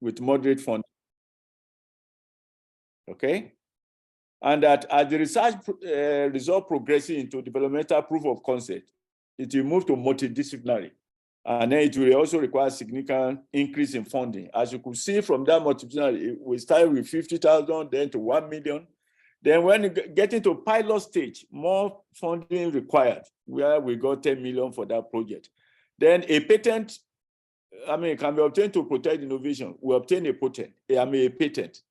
with moderate funding. Okay? And that as the research result progressing into developmental proof of concept, it will move to multidisciplinary. And then it will also require significant increase in funding. As you could see from that multidisciplinary, we started with 50,000, then to 1 million. Then when you get into pilot stage, more funding required, where we got 10 million for that project. Then a patent, can be obtained to protect innovation. We obtain a patent.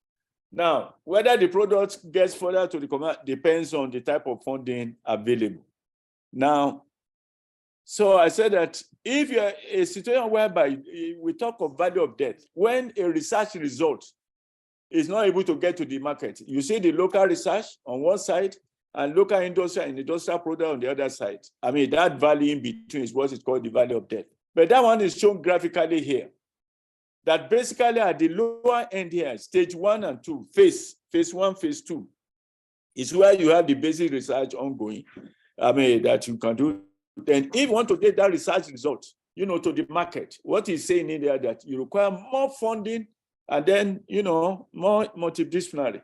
Now, whether the product gets further to the commercial depends on the type of funding available. Now, so I said that if you're a situation whereby we talk of value of debt, when a research result is not able to get to the market, you see the local research on one side and local industry and industrial product on the other side. That value in between is what is called the value of debt. But that one is shown graphically here. That basically at the lower end here, stage 1 and 2, phase 1, phase 2, is where you have the basic research ongoing, that you can do. Then if you want to get that research result, to the market, what he's saying in there that you require more funding and then, more multidisciplinary.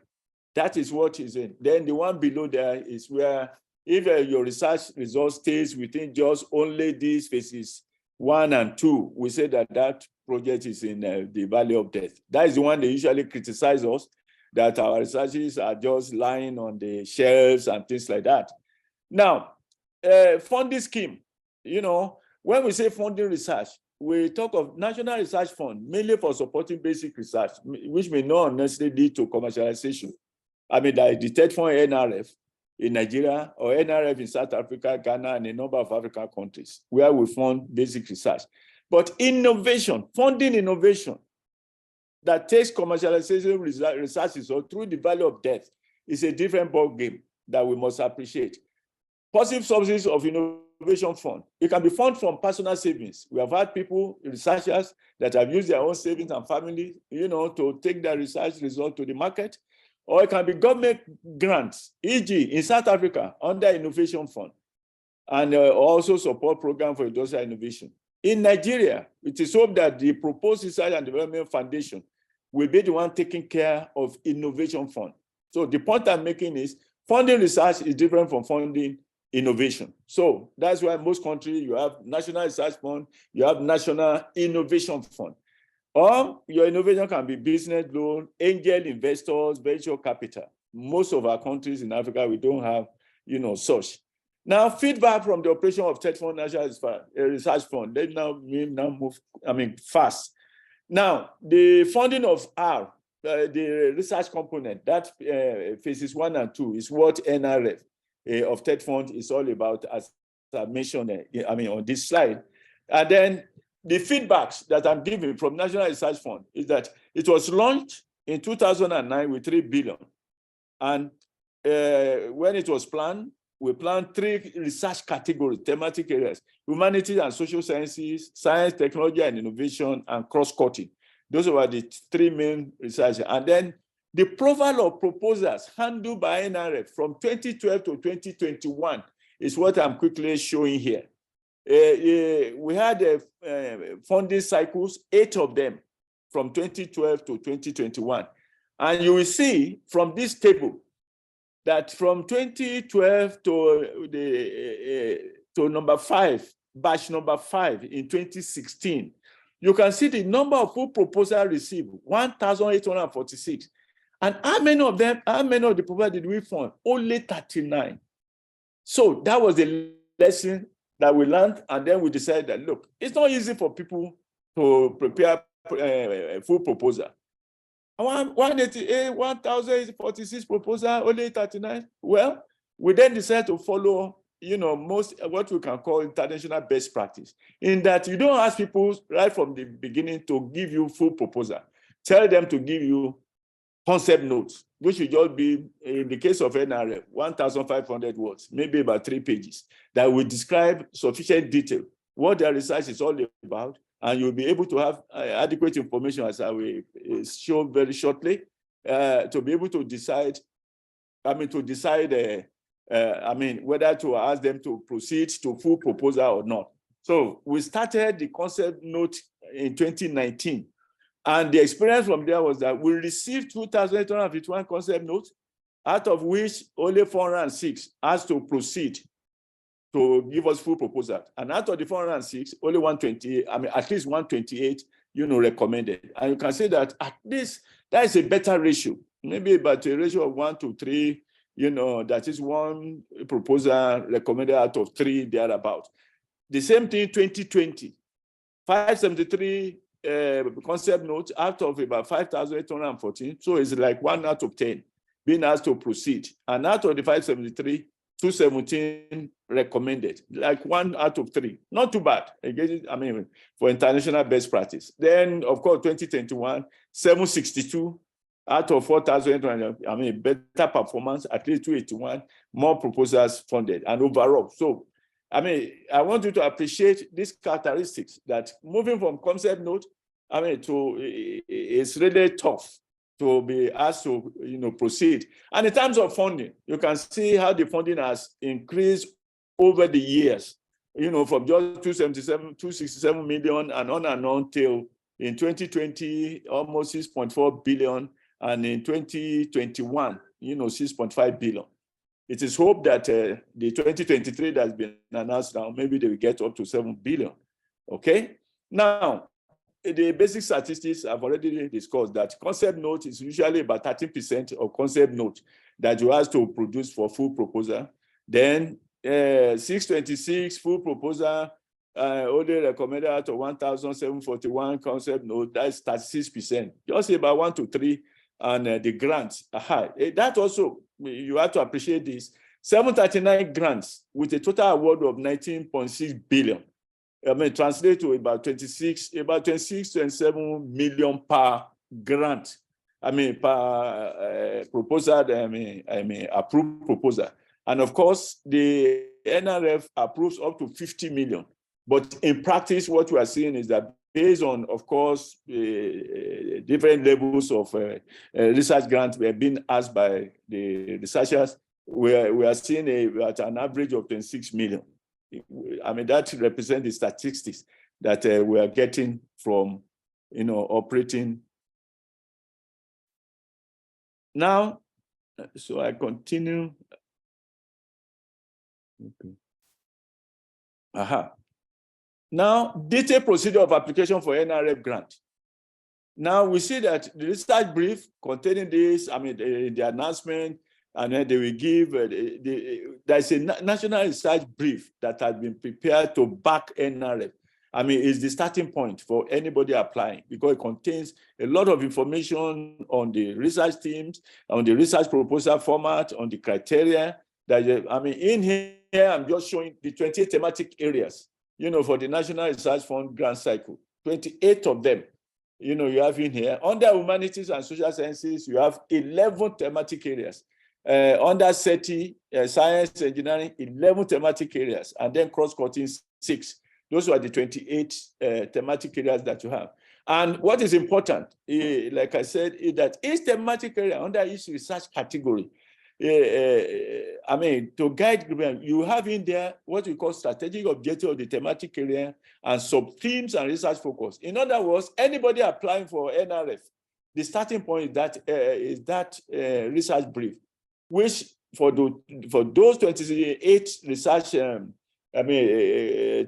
That is what he's in. Then the one below there is where if your research result stays within just only these phases 1 and 2, we say that project is in the valley of death. That is the one they usually criticize us, that our researches are just lying on the shelves and things like that. Now, funding scheme, when we say funding research, we talk of National Research Fund, mainly for supporting basic research, which may not necessarily lead to commercialization. The third fund NRF in Nigeria or NRF in South Africa, Ghana, and a number of African countries where we fund basic research. But innovation, funding innovation that takes commercialization research through the value of debt is a different ballgame that we must appreciate. Positive subsidies of innovation fund. It can be funded from personal savings. We have had people, researchers, that have used their own savings and family, to take their research result to the market. Or it can be government grants, e.g. in South Africa, under Innovation Fund, and also support program for industrial innovation. In Nigeria, it is hoped that the proposed Research and Development Foundation will be the one taking care of Innovation Fund. So the point I'm making is funding research is different from funding innovation. So that's why most countries, you have National Research Fund, you have National Innovation Fund. Or your innovation can be business loan, angel investors, venture capital. Most of our countries in Africa, we don't have, such. Now, feedback from the operation of Third Fund National Research Fund. Let's now move, fast. Now, the funding of R, the research component, that phases 1 and 2 is what NRF of Third Fund is all about, as I mentioned, on this slide. And then the feedbacks that I'm giving from National Research Fund is that it was launched in 2009 with 3 billion. And when it was planned, we planned 3 research categories, thematic areas: humanities and social sciences, science, technology and innovation, and cross-cutting. Those were the 3 main research. And then the profile of proposals handled by NRF from 2012 to 2021 is what I'm quickly showing here. We had funding cycles, 8 of them, from 2012 to 2021. And you will see from this table that from 2012 to number 5, batch number 5 in 2016, you can see the number of full proposals received, 1,846. And how many of the proposals did we fund? Only 39. So that was the lesson that we learned, and then we decided that, look, it's not easy for people to prepare a full proposal. 1,046 proposals, only 39. Well, we then decided to follow, most what we can call international best practice, in that you don't ask people right from the beginning to give you full proposal. Tell them to give you concept notes, which will just be, in the case of NRF, 1,500 words, maybe about 3 pages, that will describe sufficient detail what their research is all about, and you'll be able to have adequate information, as I will show very shortly, to be able to decide, whether to ask them to proceed to full proposal or not. So we started the concept note in 2019. And the experience from there was that we received 2,851 concept notes, out of which only 406 has to proceed to give us full proposal. And out of the 406, only 128, at least 128, recommended. And you can say that at least that is a better ratio, maybe about a ratio of 1 to 3, that is one proposal recommended out of 3 thereabout. The same thing, 2020, 573 concept notes out of about 5,814. So it's like 1 out of 10 being asked to proceed. And out of the 573, 217 recommended, like 1 out of 3. Not too bad, for international best practice. Then, of course, 2021, 762 out of 4,800, better performance, at least 281, more proposals funded, and overall. So, I want you to appreciate these characteristics, that moving from concept note, to it's really tough to be asked to, proceed. And in terms of funding, you can see how the funding has increased over the years, from just 267 million and on till in 2020, almost 6.4 billion, and in 2021, 6.5 billion. It is hoped that the 2023 that has been announced now, maybe they will get up to 7 billion, okay? Now, the basic statistics I've already discussed, that concept note is usually about 13% of concept note that you have to produce for full proposal. Then 626 full proposal, only recommended out of 1,741 concept note, that's 36%, just about 1 to 3, and the grants are high. That also, you have to appreciate this, 739 grants with a total award of 19.6 billion. Translate to about 27 million per grant. Per proposal, approved proposal. And of course, the NRF approves up to 50 million. But in practice, what we are seeing is that based on, of course, different levels of research grants were being asked by the researchers, we are seeing at an average of 26 million. That represents the statistics that we are getting from, operating. Now, so I continue. Okay. Now, detailed procedure of application for NRF grant. Now, we see that the research brief containing this, the announcement, and then they will give, there's a national research brief that has been prepared to back NRF. It's the starting point for anybody applying, because it contains a lot of information on the research teams, on the research proposal format, on the criteria. That in here, I'm just showing the 28 thematic areas, for the National Research Fund grant cycle, 28 of them. You have in here. Under humanities and social sciences, you have 11 thematic areas. Under SETI, science, engineering, 11 thematic areas, and then cross-cutting 6. Those are the 28 thematic areas that you have. And what is important, like I said, is that each thematic area under each research category, to guide, you have in there what we call strategic objective of the thematic area and sub-themes and research focus. In other words, anybody applying for NRF, the starting point is that research brief, which for those 28 research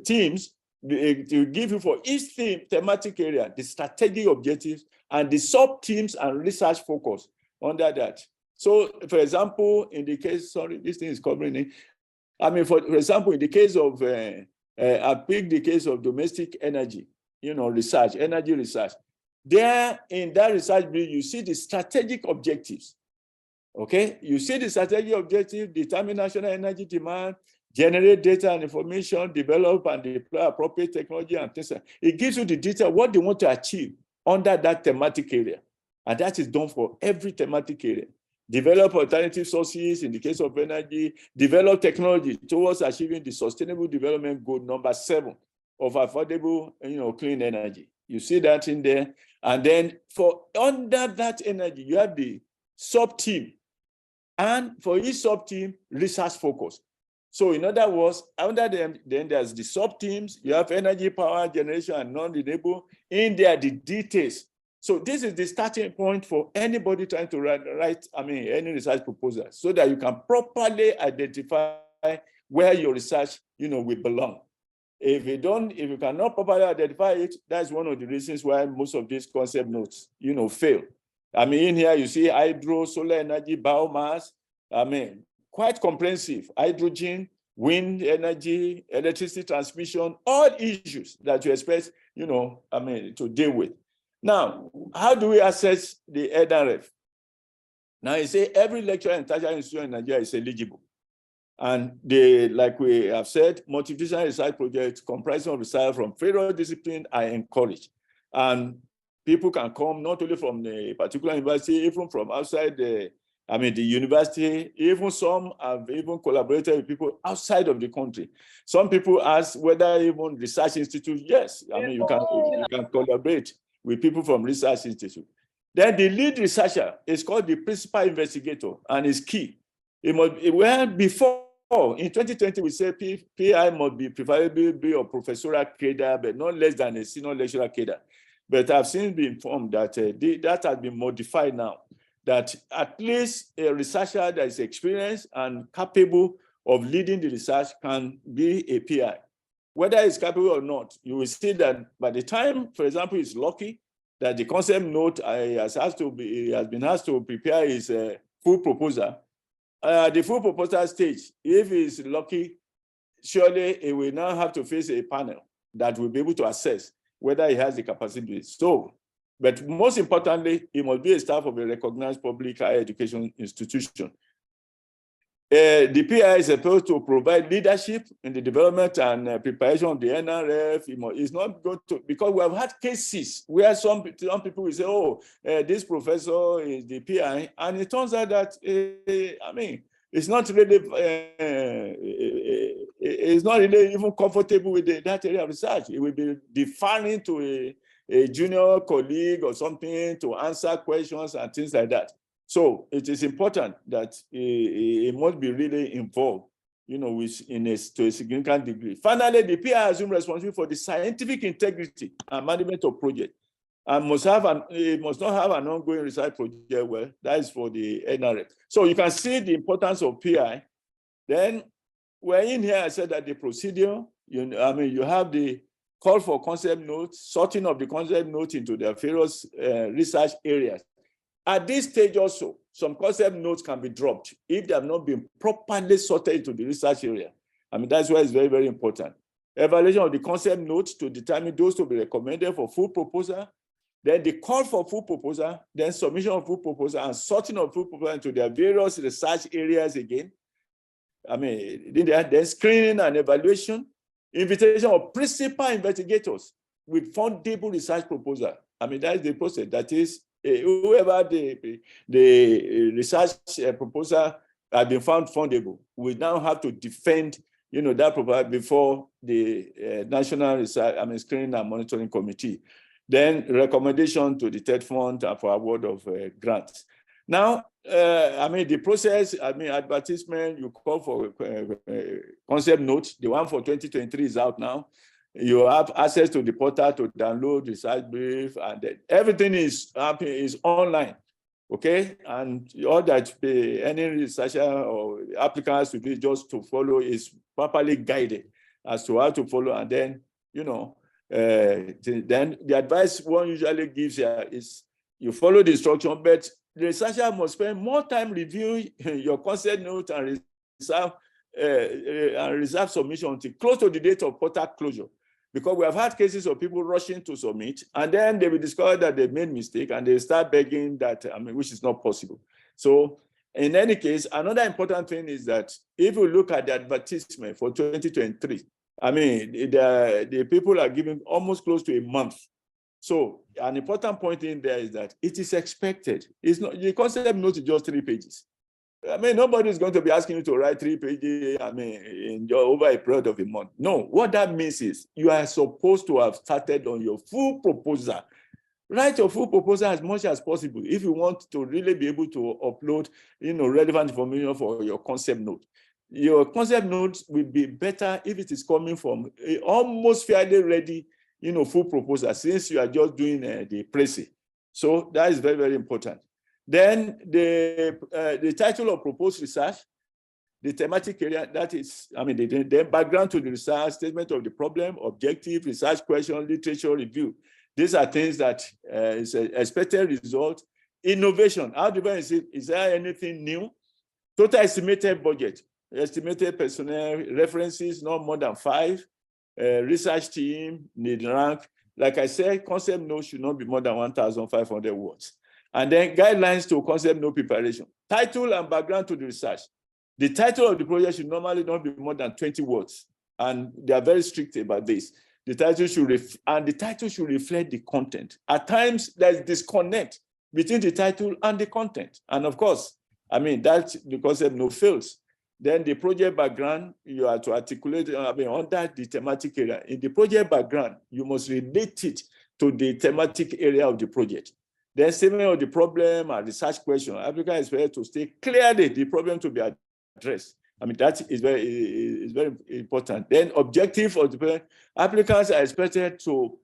teams, to give you for each thematic area, the strategic objectives and the sub-themes and research focus under that. So, for example, in the case, sorry, this thing is covering it. For example, in the case of, I picked the case of domestic energy, research, energy research. There, in that research brief, you see the strategic objectives. Okay, you see the strategic objective: determine national energy demand, generate data and information, develop and deploy appropriate technology and things. It gives you the detail what they want to achieve under that thematic area, and that is done for every thematic area. Develop alternative sources in the case of energy. Develop technology towards achieving the Sustainable Development Goal number 7 of affordable, clean energy. You see that in there, and then for under that energy, you have the sub-team. And for each sub-team, research focus. So in other words, under them, then there's the sub-teams, you have energy, power, generation, and non-renewable. In there, the details. So this is the starting point for anybody trying to write any research proposal, so that you can properly identify where your research, will belong. If you cannot properly identify it, that's one of the reasons why most of these concept notes, fail. In here you see hydro, solar energy, biomass, quite comprehensive. Hydrogen, wind energy, electricity transmission, all issues that you expect, to deal with. Now, how do we assess the NRF? Now, you say every lecturer and tertiary institution in Nigeria is eligible. And like we have said, multidisciplinary research projects comprising of research from various disciplines are encouraged. And people can come not only from a particular university, even from outside the university. Even some have even collaborated with people outside of the country. Some people ask whether even research institutes, yes, you can collaborate with people from research institute. Then the lead researcher is called the principal investigator and is key. Before, in 2020, we say PI must be preferably be a professorial cadre, but not less than a senior lecturer cadre. But I've since been informed that that has been modified now, that at least a researcher that is experienced and capable of leading the research can be a PI. Whether it's capable or not, you will see that by the time, for example, it's lucky that the concept note has been asked to prepare his full proposal. The full proposal stage, if he's lucky, surely he will now have to face a panel that will be able to assess whether he has the capacity. So, but most importantly, he must be a staff of a recognized public higher education institution. The PI is supposed to provide leadership in the development and preparation of the NRF. It's not going to, because we have had cases where some people will say, oh, this professor is the PI, and it turns out that, it's not really, it's not really even comfortable with that area of research. It will be deferring to a junior colleague or something to answer questions and things like that. So it is important that it must be really involved, to a significant degree. Finally, the PI assumes responsibility for the scientific integrity and management of project, and must not have an ongoing research project. Well, that is for the NRF. So you can see the importance of PI. Then, we're in here. I said that the procedure, you have the call for concept notes, sorting of the concept notes into their various research areas. At this stage also, some concept notes can be dropped if they have not been properly sorted into the research area. That's why it's very, very important. Evaluation of the concept notes to determine those to be recommended for full proposal, then the call for full proposal, then submission of full proposal, and sorting of full proposal into their various research areas again. Then screening and evaluation, invitation of principal investigators with fundable research proposal. That is the process. That is, whoever the research proposal has been found fundable, we now have to defend, that proposal before the National Research, Screening and Monitoring Committee. Then recommendation to the TED Fund for award of grants. Now, the process, advertisement, you call for concept notes. The one for 2023 is out now. You have access to the portal to download research brief, and everything is online, okay? And all that any researcher or applicants to do just to follow is properly guided as to how to follow. And then, then the advice one usually gives here is you follow the instruction, but the researcher must spend more time reviewing your concept note and reserve submission until close to the date of portal closure. Because we have had cases of people rushing to submit, and then they will discover that they made a mistake, and they start begging that, which is not possible. So in any case, another important thing is that if you look at the advertisement for 2023, the people are giving almost close to a month. So an important point in there is that it is expected. It's not, the concept note is just 3 pages. Nobody is going to be asking you to write 3 pages, over a period of a month. No, what that means is you are supposed to have started on your full proposal. Write your full proposal as much as possible if you want to really be able to upload, relevant information for your concept note. Your concept note will be better if it is coming from a almost fairly ready, full proposal, since you are just doing the pressing. So that is very, very important. Then the title of proposed research, the thematic area, that is, the background to the research, statement of the problem, objective, research question, literature review. These are things that is an expected result. Innovation, how do you see it? Is there anything new? Total estimated budget, estimated personnel, references, not more than 5, research team, need rank. Like I said, concept note should not be more than 1,500 words. And then guidelines to concept note preparation. Title and background to the research. The title of the project should normally not be more than 20 words. And they are very strict about this. The title should reflect the content. At times, there's disconnect between the title and the content. And of course, that's the concept note fails. Then the project background, you have to articulate under the thematic area. In the project background, you must relate it to the thematic area of the project. Then statement of the problem and research question. Applicant is required to state clearly the problem to be addressed. That is very important. Then objective of the plan. Applicants are expected to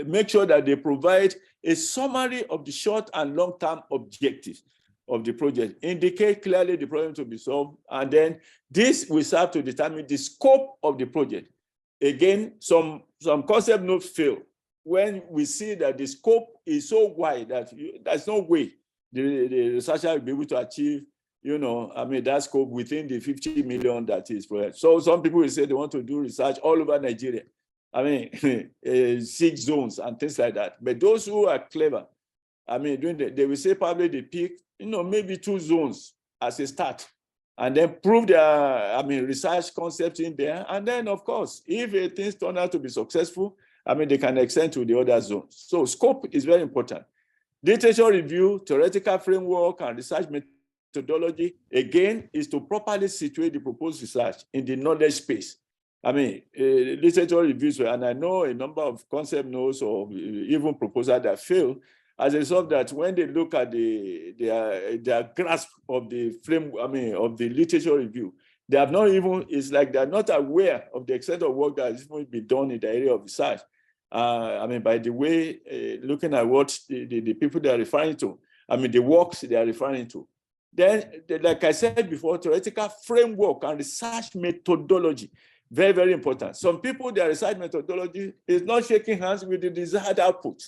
make sure that they provide a summary of the short and long-term objectives of the project, indicate clearly the problem to be solved, and then this will serve to determine the scope of the project. Again, some concept notes fail when we see that the scope is so wide that there's no way the researcher will be able to achieve, that scope within the 50 million that is provided. So some people will say they want to do research all over Nigeria. 6 zones and things like that. But those who are clever, they will say probably they pick, maybe 2 zones as a start, and then prove their, research concepts in there. And then, of course, if things turn out to be successful, they can extend to the other zones. So scope is very important. Literature review, theoretical framework, and research methodology, again, is to properly situate the proposed research in the knowledge space. Literature reviews, and I know a number of concept notes or even proposals that fail as a result that when they look at their grasp of the frame, of the literature review, they have not even, it's like they're not aware of the extent of work that is going to be done in the area of research. By the way, looking at what the people they are referring to, the works they are referring to. Then, like I said before, theoretical framework and research methodology. Very, very important. Some people, their research methodology is not shaking hands with the desired output.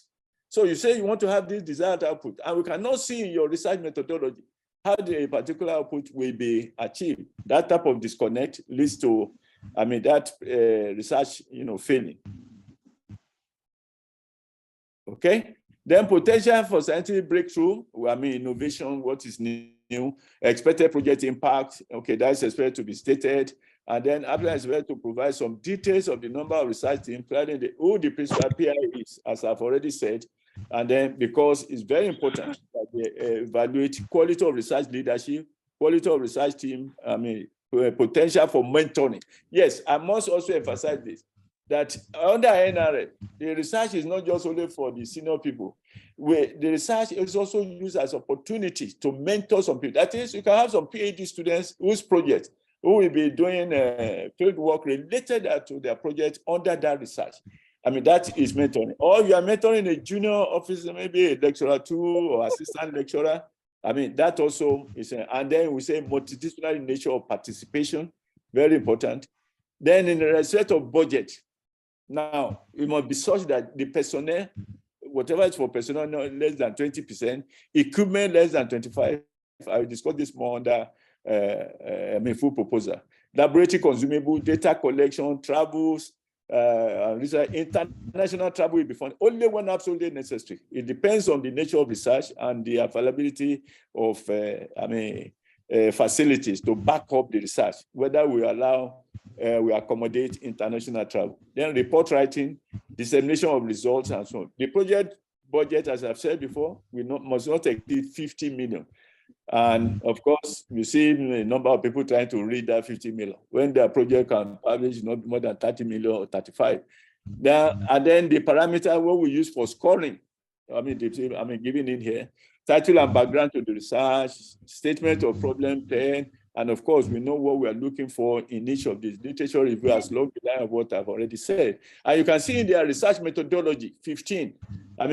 So you say you want to have this desired output, and we cannot see in your research methodology how the particular output will be achieved. That type of disconnect leads to, research, failing. Okay. Then potential for scientific breakthrough, innovation, what is new, expected project impact, okay, that is expected to be stated. And then applicant is expected to provide some details of the number of research teams, including who the principal PI is, as I've already said. And then because it's very important that they evaluate quality of research leadership, quality of research team, potential for mentoring. Yes, I must also emphasize this, that under NRA, the research is not just only for the senior people. The research is also used as opportunity to mentor some people. That is, you can have some PhD students whose project, who will be doing field work related to their project under that research. That is mentoring. Or you are mentoring a junior officer, maybe a lecturer 2 or assistant lecturer. That also is, and then we say multidisciplinary nature of participation, very important. Then in the respect of budget, now it must be such that the personnel, whatever is for personnel, less than 20%, equipment less than 25%. I will discuss this more under full proposal. Laboratory consumable, data collection, travels, international travel will be funded only when absolutely necessary. It depends on the nature of research and the availability of facilities to back up the research, whether we accommodate international travel. Then report writing, dissemination of results, and so on. The project budget, as I've said before, must not exceed 50 million. And of course, you see a number of people trying to read that 50 million when their project can publish not more than 30 million or 35. And then the parameter what we use for scoring, giving in here, title and background to the research, statement of problem 10, And of course, we know what we are looking for in each of these. Literature review has logged the line of what I've already said. And you can see in their research methodology, 15,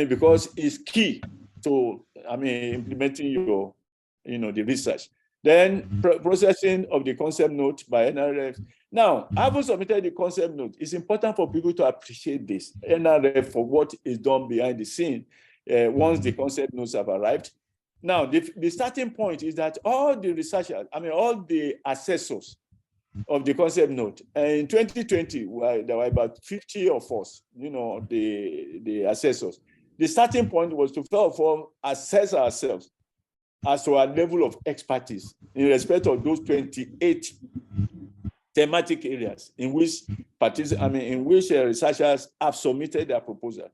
because it's key to, implementing your, the research. Then processing of the concept note by NRF. Now, having submitted the concept note, it's important for people to appreciate this, NRF, for what is done behind the scene once the concept notes have arrived. Now, the starting point is that all the researchers, all the assessors of the concept note, in 2020, there were about 50 of us, the assessors. The starting point was to, first of all, assess ourselves as to our level of expertise in respect of those 28 thematic areas in which researchers have submitted their proposal.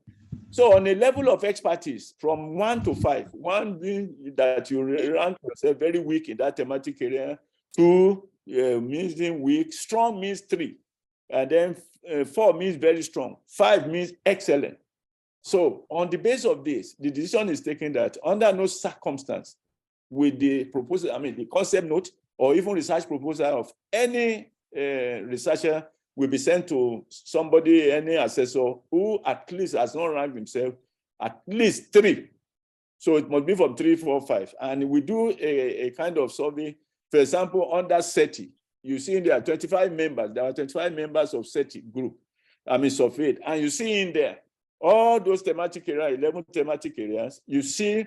So on a level of expertise from 1 to 5, 1 being that you rank yourself very weak in that thematic area, 2 means weak, strong means 3, and then 4 means very strong, 5 means excellent. So on the basis of this, the decision is taken that under no circumstance with the proposal, the concept note or even research proposal of any researcher will be sent to somebody, any assessor, who at least has not ranked himself at least 3. So it must be from 3, 4, 5. And we do a kind of survey. For example, under SETI, you see there are 25 members. There are 25 members of SETI group, surveyed. And you see in there, all those thematic areas, 11 thematic areas, you see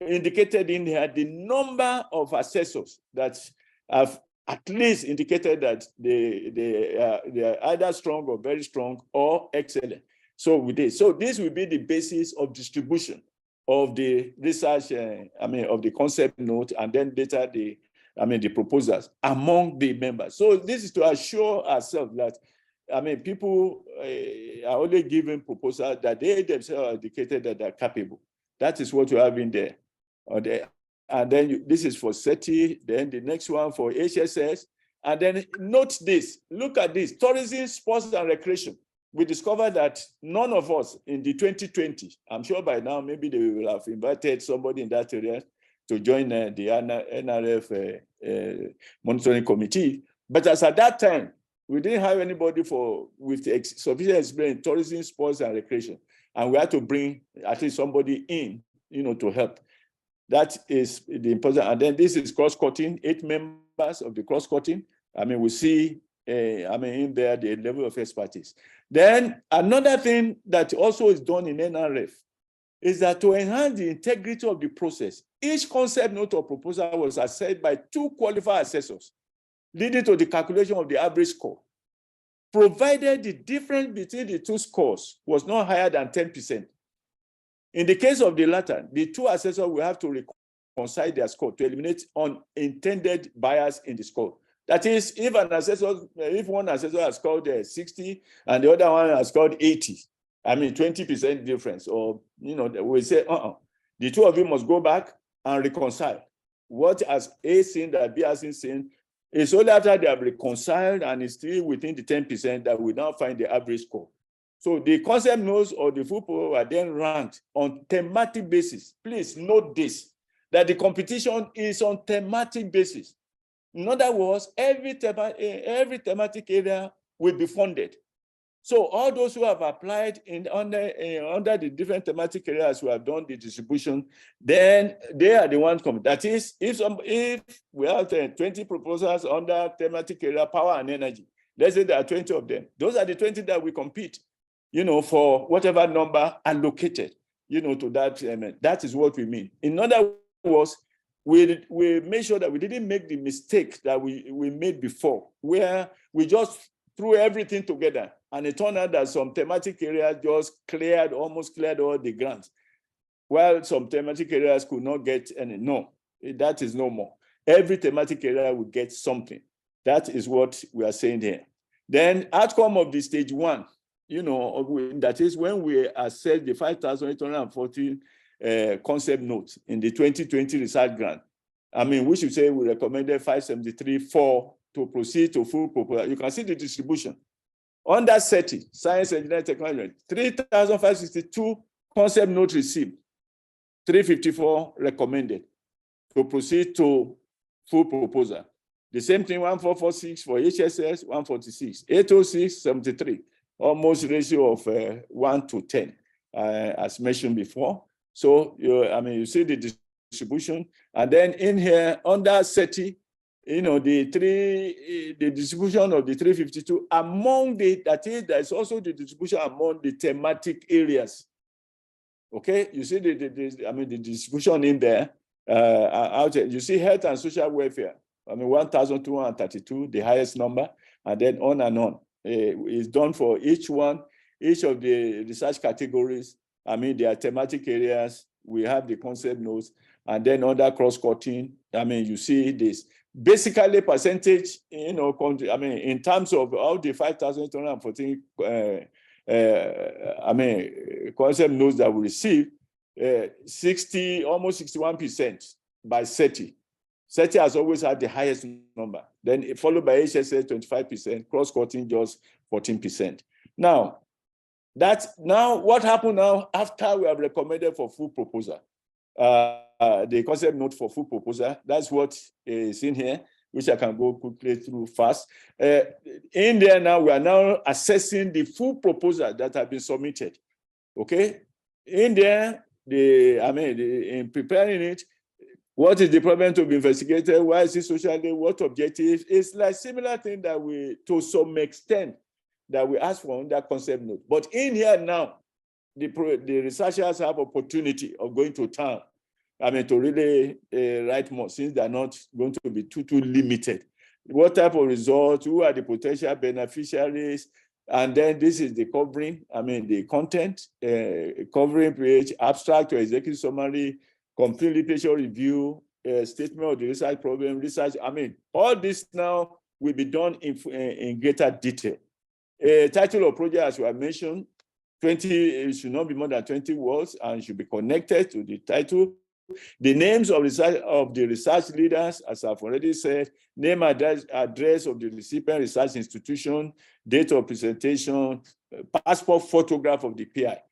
indicated in here the number of assessors that have at least indicated that they are either strong or very strong or excellent. So with this, this will be the basis of distribution of the research, of the concept note, and then later the proposals among the members. So this is to assure ourselves that, people are only given proposals that they themselves are indicated that they're capable. That is what you have in there. And then this is for SETI, then the next one for HSS. And then note this, look at this, tourism, sports and recreation. We discovered that none of us in the 2020, I'm sure by now, maybe they will have invited somebody in that area to join the NRF monitoring committee. But as at that time, we didn't have anybody with sufficient experience in tourism, sports and recreation. And we had to bring at least somebody in, to help. That is the important. And then this is cross-cutting, 8 members of the cross-cutting. We see, in there, the level of expertise. Then another thing that also is done in NRF is that to enhance the integrity of the process, each concept note or proposal was assessed by 2 qualified assessors, leading to the calculation of the average score, provided the difference between the 2 scores was not higher than 10%. In the case of the latter, the 2 assessors will have to reconcile their score to eliminate unintended bias in the score. That is, if one assessor has scored 60 and the other one has scored 80, 20% difference, or we say, the 2 of you must go back and reconcile. What has A seen that B hasn't seen? It's only after they have reconciled and it's still within the 10% that we now find the average score. So the concept notes or the full proposal are then ranked on thematic basis. Please note this, that the competition is on thematic basis. In other words, every thematic area will be funded. So all those who have applied under the different thematic areas who have done the distribution, then they are the ones coming. That is, if we have 20 proposals under thematic area, power and energy, let's say there are 20 of them. Those are the 20 that we compete, for whatever number allocated, to that. That is what we mean. In other words, we made sure that we didn't make the mistake that we made before, where we just threw everything together, and it turned out that some thematic areas just almost cleared all the grants, while some thematic areas could not get any. No, that is no more. Every thematic area will get something. That is what we are saying here. Then outcome of the stage 1, that is when we assess the 5,814 concept notes in the 2020 research grant. We should say we recommended 573 to proceed to full proposal. You can see the distribution. Under SETI, Science, Engineering, Technology, 3,562 concept notes received, 354 recommended to proceed to full proposal. The same thing, 1446 for HSS, 146, 806, 73, almost ratio of 1 to 10, as mentioned before. So, you see the distribution. And then in here, under SETI, the distribution of the 352 among there's also the distribution among the thematic areas. Okay, you see the distribution in there. You see health and social welfare. 1,232, the highest number, and then on and on. It's done for each of the research categories. There are thematic areas. We have the concept notes, and then under cross-cutting, you see this. Basically, percentage, in terms of all the 5,214, concept notes that we receive, almost 61% by SETI. SETI has always had the highest number. Then followed by HSS 25%, cross-cutting just 14%. Now, what happened now after we have recommended for full proposal? The concept note for full proposal, that's what is in here, which I can go quickly through fast. In there now, we are now assessing the full proposal that have been submitted. Okay? In there, in preparing it, what is the problem to be investigated? Why is it socially? What objectives? It's like similar thing that to some extent, that we ask for under concept note. But in here now, the researchers have opportunity of going to town. To really write more, since they're not going to be too limited. What type of results? Who are the potential beneficiaries? And then this is the covering. The content, covering page, abstract or executive summary, complete literature review, statement of the research problem, research. All this now will be done in greater detail. Title of project, as we have mentioned, it should not be more than 20 words and should be connected to the title. The names of the research leaders, as I've already said, name, address of the recipient research institution, date of presentation, passport photograph of the PI.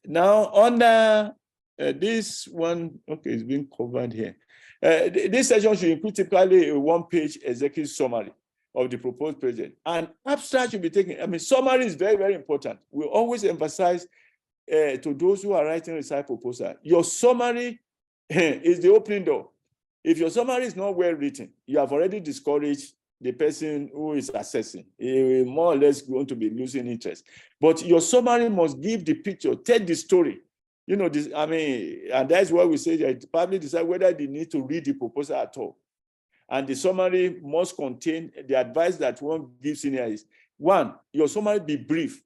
Now, under this one, okay, it's being covered here. This section should include typically a one-page executive summary of the proposed project. And abstract should be taken. Summary is very, very important. We always emphasize to those who are writing research proposal, your summary is the opening door. If your summary is not well written, you have already discouraged the person who is assessing. He more or less going to be losing interest. But your summary must give the picture, tell the story. And that's why we say that the public decide whether they need to read the proposal at all. And the summary must contain the advice that one gives in here is, one, your summary be brief.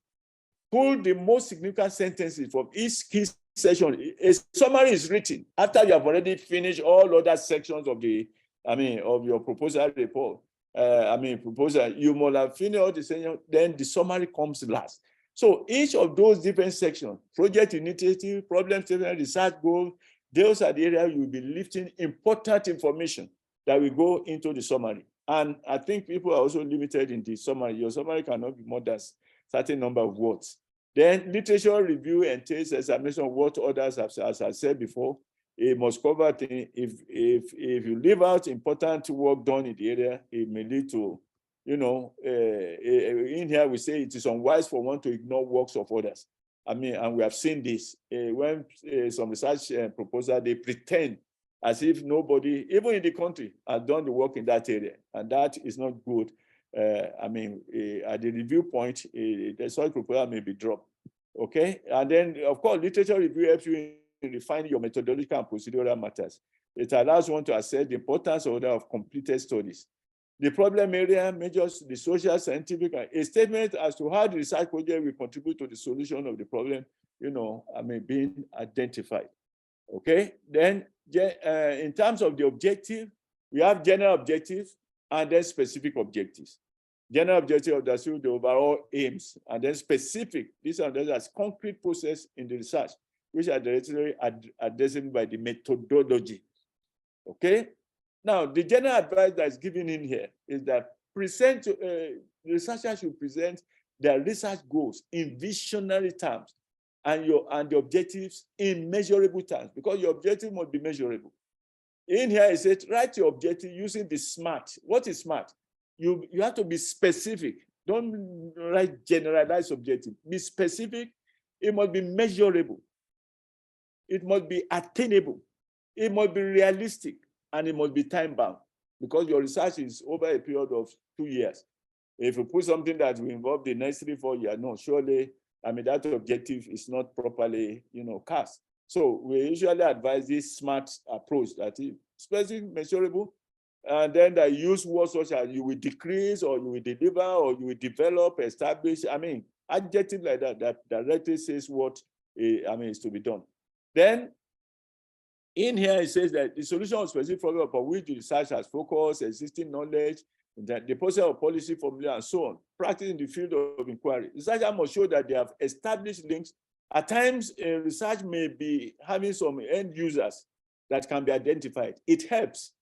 Pull the most significant sentences from each key section. A summary is written after you have already finished all other sections of of your proposal report. Proposal. You must have finished all the sections, then the summary comes last. So each of those different sections, project initiative, problem statement, research goals, those are the areas you will be lifting important information that will go into the summary. And I think people are also limited in the summary. Your summary cannot be more than certain number of words. Then literature review entails examination of what others have, as I said before, it must cover things. If you leave out important work done in the area, it may lead to, in here we say it is unwise for one to ignore works of others. And we have seen this when some research proposal, they pretend as if nobody, even in the country, has done the work in that area, and that is not good. At the review point, the such proposal may be dropped. Okay, and then of course, literature review helps you in refining your methodological and procedural matters. It allows one to assess the importance of completed studies. The problem area measures the social, scientific, a statement as to how the research project will contribute to the solution of the problem, being identified. Okay, then in terms of the objective, we have general objectives and then specific objectives. General objective of the overall aims, and then specific, these are those as concrete process in the research, which are directly addressed by the methodology. Okay? Now, the general advice that is given in here is that researchers should present their research goals in visionary terms and the objectives in measurable terms, because your objective must be measurable. In here, it says, write your objective using the SMART. What is SMART? You have to be specific. Don't write generalized objective. Be specific. It must be measurable. It must be attainable. It must be realistic. And it must be time-bound, because your research is over a period of 2 years. If you put something that will involve the next 3-4 years, no, surely, that objective is not properly, cast. So we usually advise this SMART approach, that is specific, measurable, and then that use words such as you will decrease, or you will deliver, or you will develop, establish. Adjective like that directly says what is to be done. Then in here, it says that the solution of specific problem upon which the research has focused, existing knowledge, that the process of policy formula, and so on, practice in the field of inquiry. Researchers must show that they have established links. At times, research may be having some end users that can be identified. It helps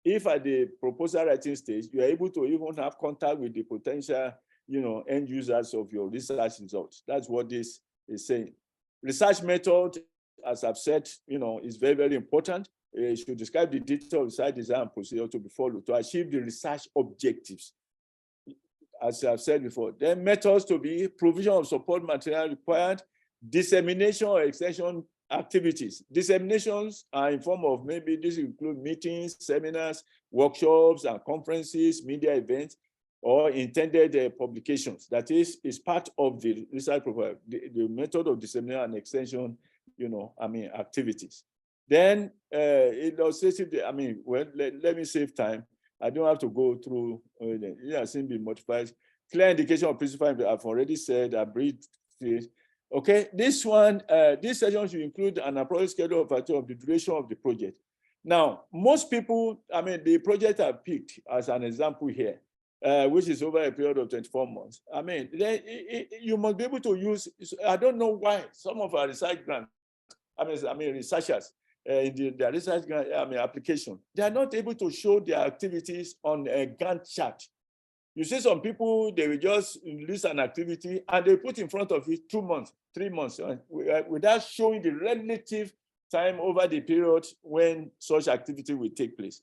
if at the proposal writing stage, you are able to even have contact with the potential, end users of your research results. That's what this is saying. Research method, as I've said, is very, very important. It should describe the detail of research design and procedure to be followed to achieve the research objectives, as I've said before. Then methods to be provision of support material required, dissemination or extension activities. Disseminations are in form of, maybe this include meetings, seminars, workshops, and conferences, media events, or intended publications. That is part of the research profile, the method of dissemination and extension, activities. Then it illustrates, let me save time. I don't have to go through, it has been modified. Clear indication of principle, I've already said, I breathed this. Okay, this one, this session should include an appropriate schedule of the duration of the project. Now, most people, the project I picked as an example here, which is over a period of 24 months. You must be able to use, I don't know why some of our research grants, researchers in their research grant application, they are not able to show their activities on a Gantt chart. You see some people, they will just list an activity and they put in front of it 2 months, 3 months, without showing the relative time over the period when such activity will take place.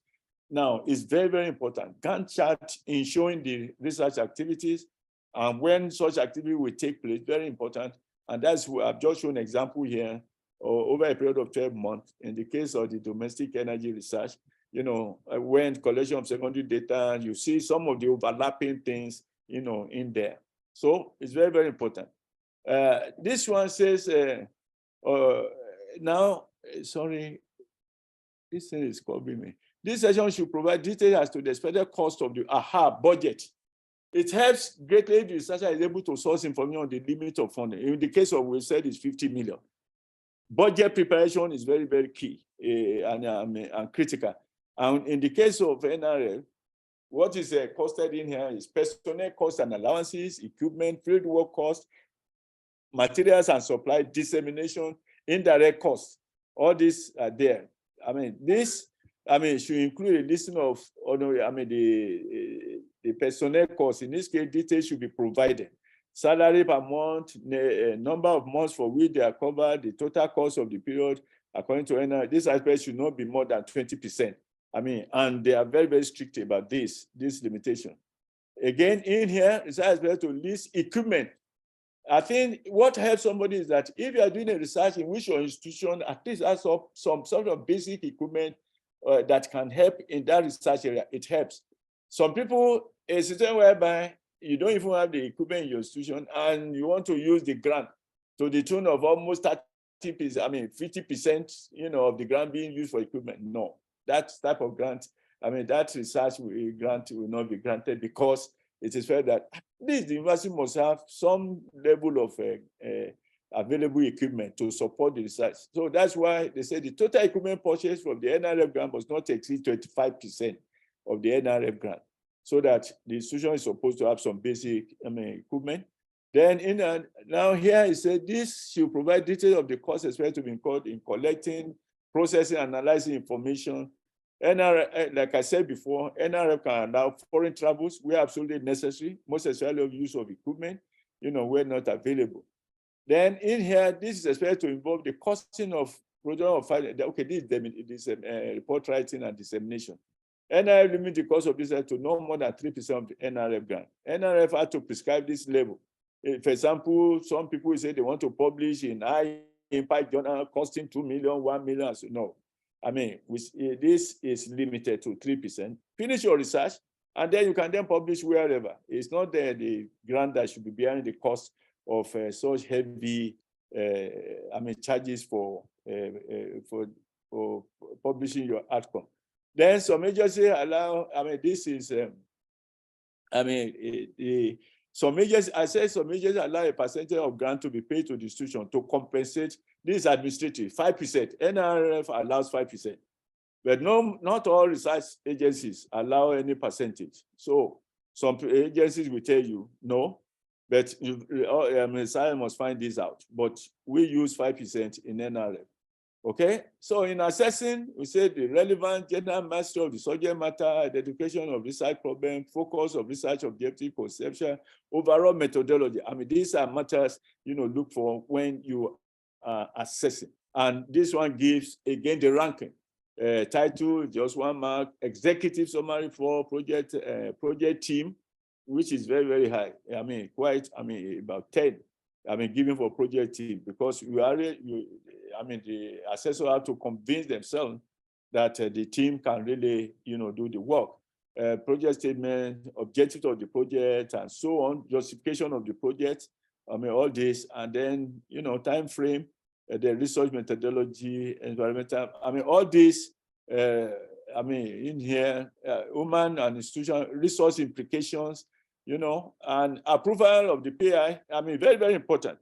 Now, it's very, very important. Gantt chart in showing the research activities and when such activity will take place, very important. And that's what I've just shown an example here, over a period of 12 months. In the case of the domestic energy research, when collection of secondary data, you see some of the overlapping things, in there. So it's very, very important. This one says, sorry, this thing is covering me. This session should provide details as to the expected cost of the budget. It helps greatly if the researcher is able to source information on the limit of funding. In the case of, we said, it's 50 million. Budget preparation is very, very key and critical. And in the case of NRL, what is costed in here is personnel costs and allowances, equipment, field work costs, materials and supply, dissemination, indirect costs. All these are there. This should include a listing of the personnel costs. In this case, details should be provided. Salary per month, number of months for which they are covered, the total cost of the period, according to NRL. This aspect should not be more than 20%. And they are very, very strict about this limitation. Again, in here, it's better to list equipment. I think what helps somebody is that if you are doing a research in which your institution at least has some sort of basic equipment that can help in that research area, it helps. Some people, a situation whereby you don't even have the equipment in your institution and you want to use the grant to the tune of almost 30%, 50%, of the grant being used for equipment. No, that type of grant, that research grant will not be granted, because it is fair that at least the university must have some level of available equipment to support the research. So that's why they say the total equipment purchase from the NRF grant must not exceed 25% of the NRF grant, so that the institution is supposed to have some basic equipment. Then now here it said this should provide details of the costs expected to be incurred in collecting, processing, analyzing information. NRF, like I said before, NRF can allow foreign travels where absolutely necessary, most especially of use of equipment, where not available. Then in here, this is expected to involve the costing of program of filing. Okay, this report writing and dissemination. NRF limit the cost of this to no more than 3% of the NRF grant. NRF had to prescribe this level. For example, some people say they want to publish in high impact journal costing 2 million, 1 million. So no, I mean, this is limited to 3%. Finish your research, and then you can then publish wherever. It's not the grant that should be bearing the cost of such heavy, charges for publishing your outcome. Then some agencies allow, some agencies allow a percentage of grant to be paid to the institution to compensate. This administrative, 5%. NRF allows 5%. But not all research agencies allow any percentage. So some agencies will tell you no, but science must find this out. But we use 5% in NRF. Okay, so in assessing, we say the relevant general mastery of the subject matter, identification of research problem, focus of research objective, conception, overall methodology. I mean, these are matters, look for when you are assessing. And this one gives, again, the ranking. Title, just 1 mark, executive summary for project team, which is very, very high. About 10. Given for project team, because the assessor have to convince themselves that the team can really, do the work. Project statement, objective of the project, and so on, justification of the project, all this, and then, time frame, the research methodology, environmental, all this, in here, human and institutional resource implications, and approval of the PI, very, very important,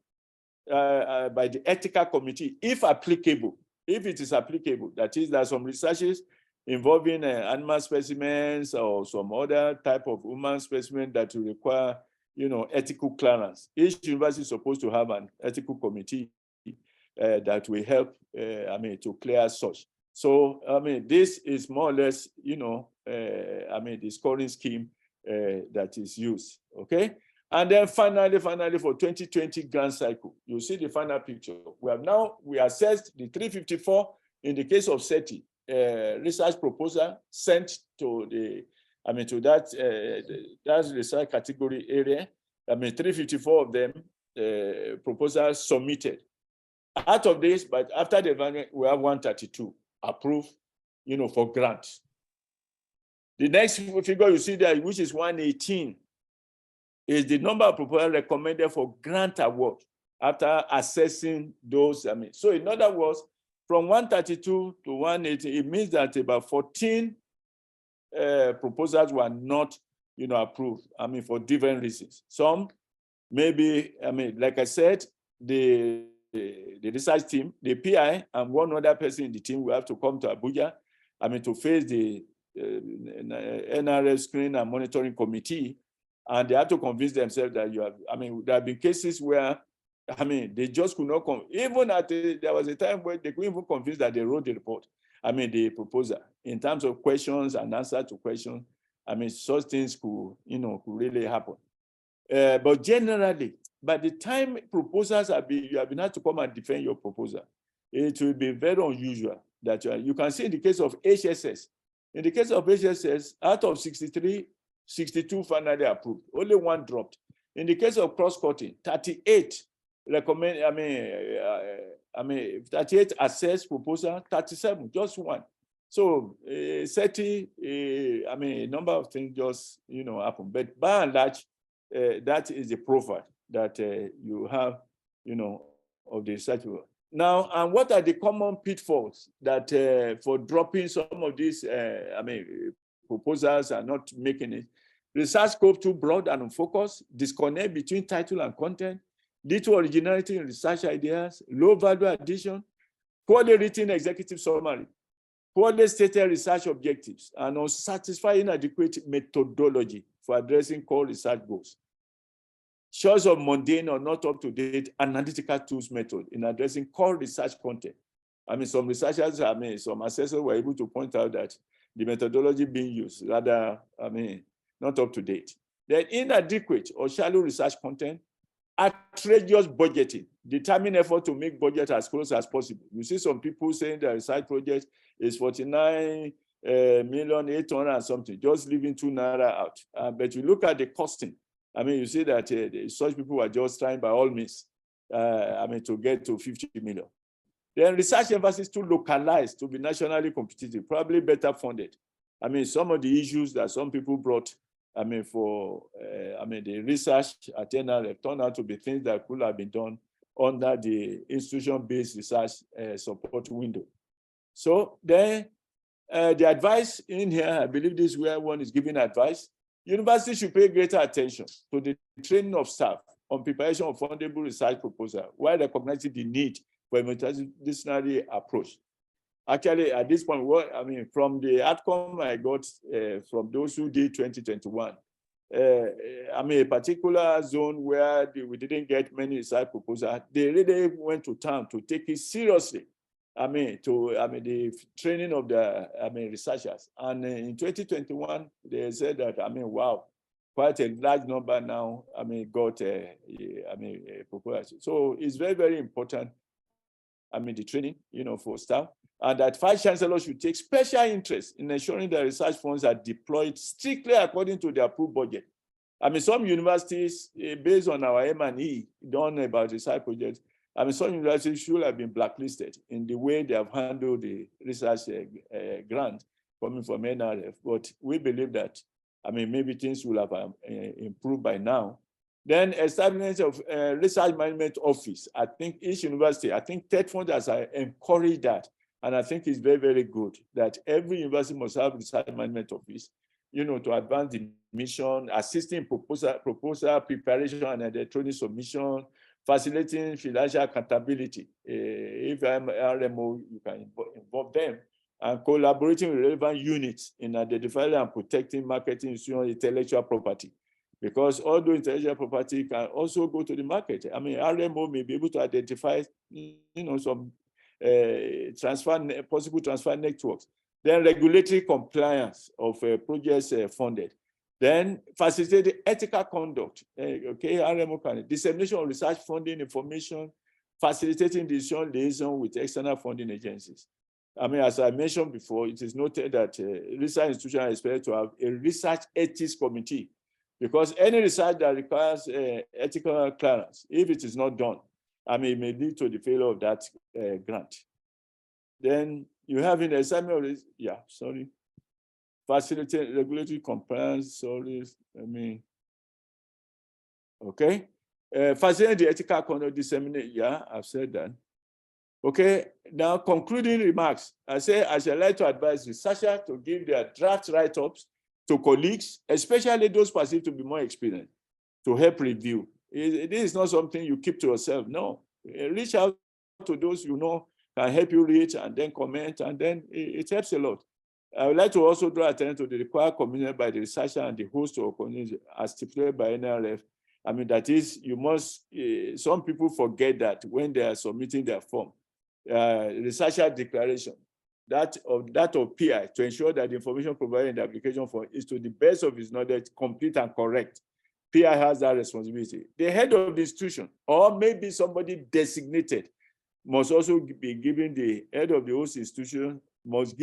by the ethical committee, if applicable, if it is applicable. That is, there are some researches involving animal specimens or some other type of human specimen that will require, ethical clearance. Each university is supposed to have an ethical committee that will help, to clear such. So, this is more or less, the scoring scheme that is used, okay? And then finally, for 2020 grant cycle, you see the final picture. We assessed the 354 in the case of SETI, research proposal sent to that research category area. 354 of them proposals submitted. Out of this, but after the evaluation, we have 132 approved, for grants. The next figure you see there, which is 118, is the number of proposals recommended for grant award after assessing those. So in other words, from 132 to 180, it means that about 14 proposals were not, approved. For different reasons. Some, maybe, like I said, the research team, the PI, and one other person in the team will have to come to Abuja, to face the NRF screening and monitoring committee, and they have to convince themselves that you have. There have been cases where, they just could not come. Even there was a time where they couldn't even convince that they wrote the report. The proposal in terms of questions and answer to questions. Such things could really happen. But generally, by the time proposals you have been asked to come and defend your proposal, it will be very unusual that you can see in the case of HSS. In the case of HSS, out of 63, 62 finally approved. Only 1 dropped. In the case of cross-cutting, 38 38 assessed proposal, 37, just 1. So 30, a number of things just happen. But by and large, that is the profile that you have, of the research work. Now, and what are the common pitfalls that for dropping some of these, proposals and not making it? Research scope too broad and unfocused, disconnect between title and content, little originality in research ideas, low value addition, poorly written executive summary, poorly stated research objectives, and unsatisfying inadequate methodology for addressing core research goals. Choice of mundane or not up-to-date analytical tools method in addressing core research content. Some researchers, some assessors were able to point out that the methodology being used rather, not up to date. Then inadequate or shallow research content, outrageous budgeting. determined effort to make budget as close as possible. You see some people saying the research project is 49,800,000 and something, just leaving 2 naira out. But you look at the costing. I mean, you see that such people are just trying by all means, to get to 50 million. Then research emphasis to localize, to be nationally competitive, probably better funded. I mean, some of the issues that some people brought, the research at NRF turned out to be things that could have been done under the institution-based research support window. So then the advice in here, I believe this is where one is giving advice. Universities should pay greater attention to the training of staff on preparation of fundable research proposal while recognizing the need for a multidisciplinary approach. Actually, at this point, from the outcome I got from those who did 2021, a particular zone where we didn't get many research proposals, they really went to town to take it seriously. The training of the researchers. And in 2021, they said that, wow, quite a large number now, got a proposal. So it's very, very important, the training, for staff. And that Vice Chancellors should take special interest in ensuring that research funds are deployed strictly according to the approved budget. Some universities, based on our M&E done about research projects, some universities should have been blacklisted in the way they have handled the research grant coming from NRF. But we believe that, maybe things will have improved by now. Then establishment of research management office. I think each university, TED Fund has encouraged that. And I think it's very, very good that every university must have research management office, to advance the mission, assisting proposal preparation and electronic submission, facilitating financial accountability. If I'm RMO, you can involve them, and collaborating with relevant units in identifying and protecting marketing intellectual property. Because although intellectual property can also go to the market, RMO may be able to identify, some possible transfer networks. Then regulatory compliance of projects funded. Then facilitate the ethical conduct. RMO can dissemination of research funding information, facilitating decision liaison with external funding agencies. As I mentioned before, it is noted that research institutions are expected to have a research ethics committee, because any research that requires ethical clearance, if it is not done, it may lead to the failure of that grant. Then you have in the assignment of this, facilitate regulatory compliance, facilitate the ethical conduct disseminate, I've said that. Okay, now concluding remarks. I shall like to advise researchers to give their draft write-ups to colleagues, especially those perceived to be more experienced, to help review. This is not something you keep to yourself, no. Reach out to those you know can help you read and then comment, and then it helps a lot. I would like to also draw attention to the required commitment by the researcher and the host of community as stipulated by NRF. That is, you must, some people forget that when they are submitting their form, researcher declaration, that of PI, to ensure that the information provided in the application form is to the best of his knowledge, complete and correct. PI has that responsibility. The head of the institution, or maybe somebody designated, must also be given, the head of the host institution must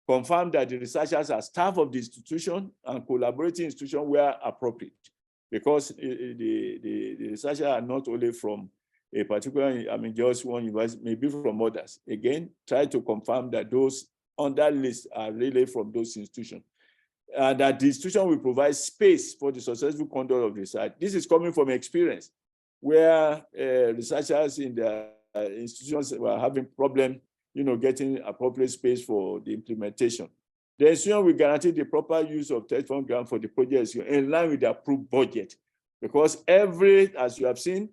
confirm that the researchers are staff of the institution and collaborating institution where appropriate, because the researchers are not only from a particular, just one university, maybe from others. Again, try to confirm that those on that list are really from those institutions. That the institution will provide space for the successful conduct of research. This is coming from experience, where researchers in the institutions were having problem, getting appropriate space for the implementation. The institution will guarantee the proper use of TED Fund grant for the project in line with the approved budget, because as you have seen,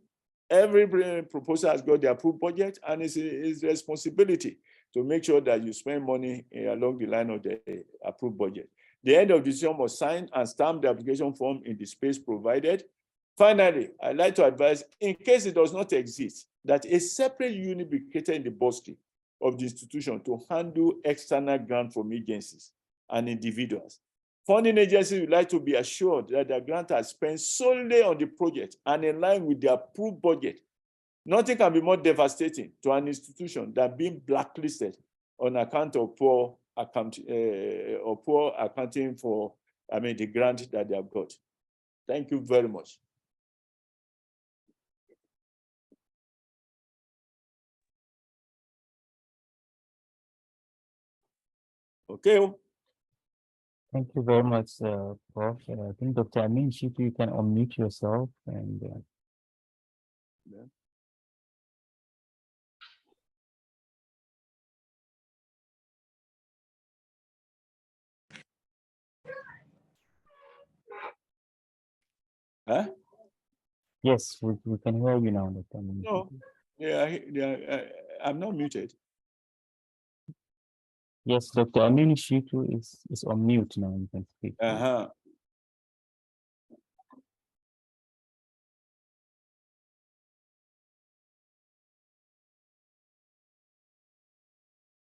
every proposal has got the approved budget, and it's responsibility to make sure that you spend money along the line of the approved budget. The head of the decision must sign and stamp the application form in the space provided. Finally, I'd like to advise, in case it does not exist, that a separate unit be created in the bursary of the institution to handle external grant from agencies and individuals. Funding agencies would like to be assured that the grant are spent solely on the project and in line with the approved budget. Nothing can be more devastating to an institution than being blacklisted on account of poor accounting for, the grant that they have got. Thank you very much. Okay. Thank you very much, Prof. I think Dr. Amin Shitu, you can unmute yourself and. Yeah. Huh? Yes, we can hear you now, Dr. Amin. No, I'm not muted. Yes, Dr. Amin Shitu is on mute now. You can speak.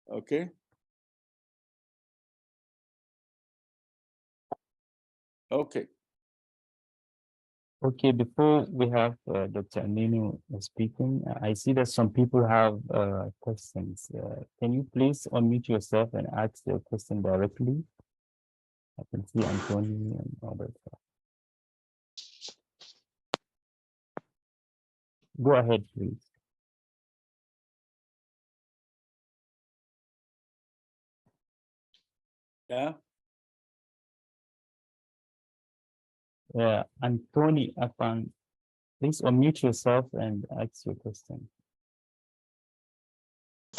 Okay. Okay. Okay, before we have Dr. Aminu speaking, I see that some people have questions. Can you please unmute yourself and ask the question directly? I can see Anthony and others. Go ahead, please. Yeah. Anthony, please unmute yourself and ask your question.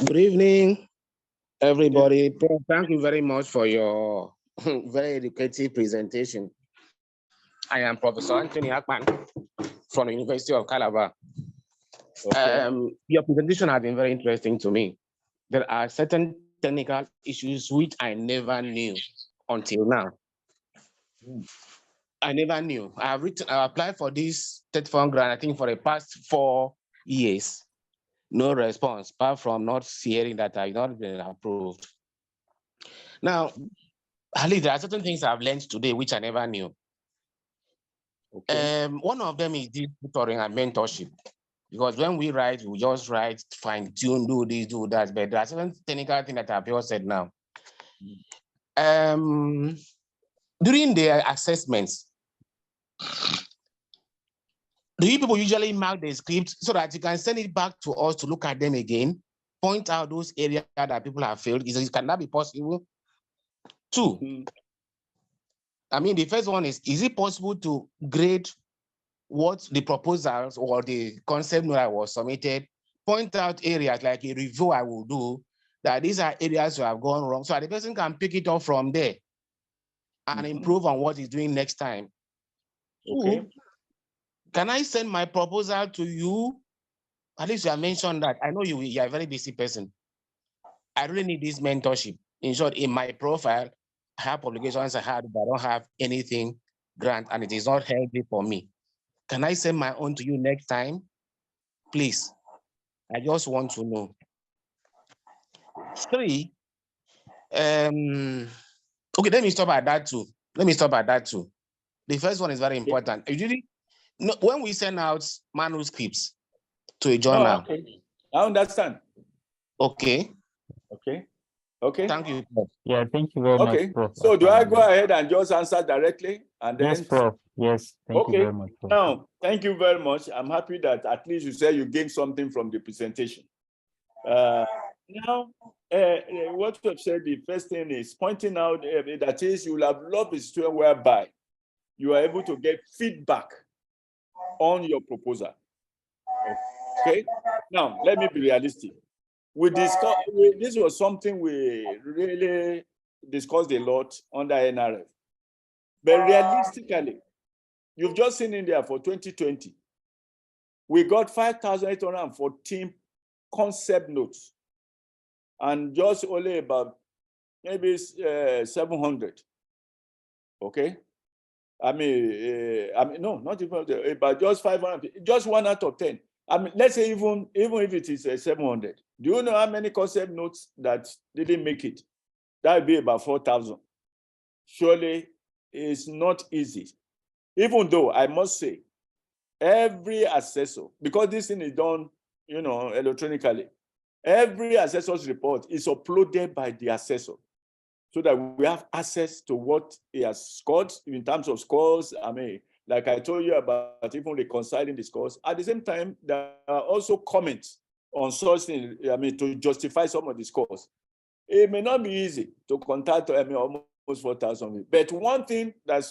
Good evening, everybody. Prof, thank you very much for your very educative presentation. I am Professor Anthony Akpan from the University of Calabar. Okay. Your presentation has been very interesting to me. There are certain technical issues which I never knew until now. I never knew. I applied for this state fund grant, I think, for the past 4 years. No response, apart from not hearing that I've not been approved. Now, Ali, there are certain things I've learned today which I never knew. Okay. One of them is this tutoring and mentorship. Because when we write, we just write, fine tune, do this, do that. But there are certain technical things that I've just said now. During the assessments, do you people usually mark the script so that you can send it back to us to look at them again, point out those areas that people have failed? Can that be possible? 2, the first one is it possible to grade what the proposals or the concept that was submitted, point out areas like a review I will do, that these are areas that have gone wrong, so that the person can pick it up from there and improve on what he's doing next time. Okay. 2, can I send my proposal to you? At least you have mentioned that. I know you are a very busy person. I really need this mentorship. In short, in my profile, I have publications I had, but I don't have anything grant, and it is not healthy for me. Can I send my own to you next time? Please. I just want to know. 3, okay, let me stop at that too. The first one is very important. Usually, when we send out manuscripts to a journal. No, okay. I understand. Okay. Okay. Thank you. Yeah, thank you very much, Prof. So do I go ahead and just answer directly? And then... Yes, Prof. Yes, thank you very much, Prof. Now, thank you very much. I'm happy that at least you said you gained something from the presentation. Now, what you have said, the first thing is pointing out that is, you will have loved a situation whereby you are able to get feedback on your proposal. Okay. Now, let me be realistic. This was something we really discussed a lot under NRF. But realistically, you've just seen in there for 2020, we got 5,814 concept notes, and just only about maybe 700. Okay. No, not even, but just 500, just 1 out of 10. Let's say even if it is 700, do you know how many concept notes that didn't make it? That would be about 4,000. Surely it's not easy. Even though I must say, every assessor, because this thing is done electronically. Every assessor's report is uploaded by the assessor so that we have access to what he has scored in terms of scores. I mean, like I told you about even reconciling the scores. At the same time, there are also comments on such things, to justify some of the scores. It may not be easy to contact, almost 4,000. But one thing that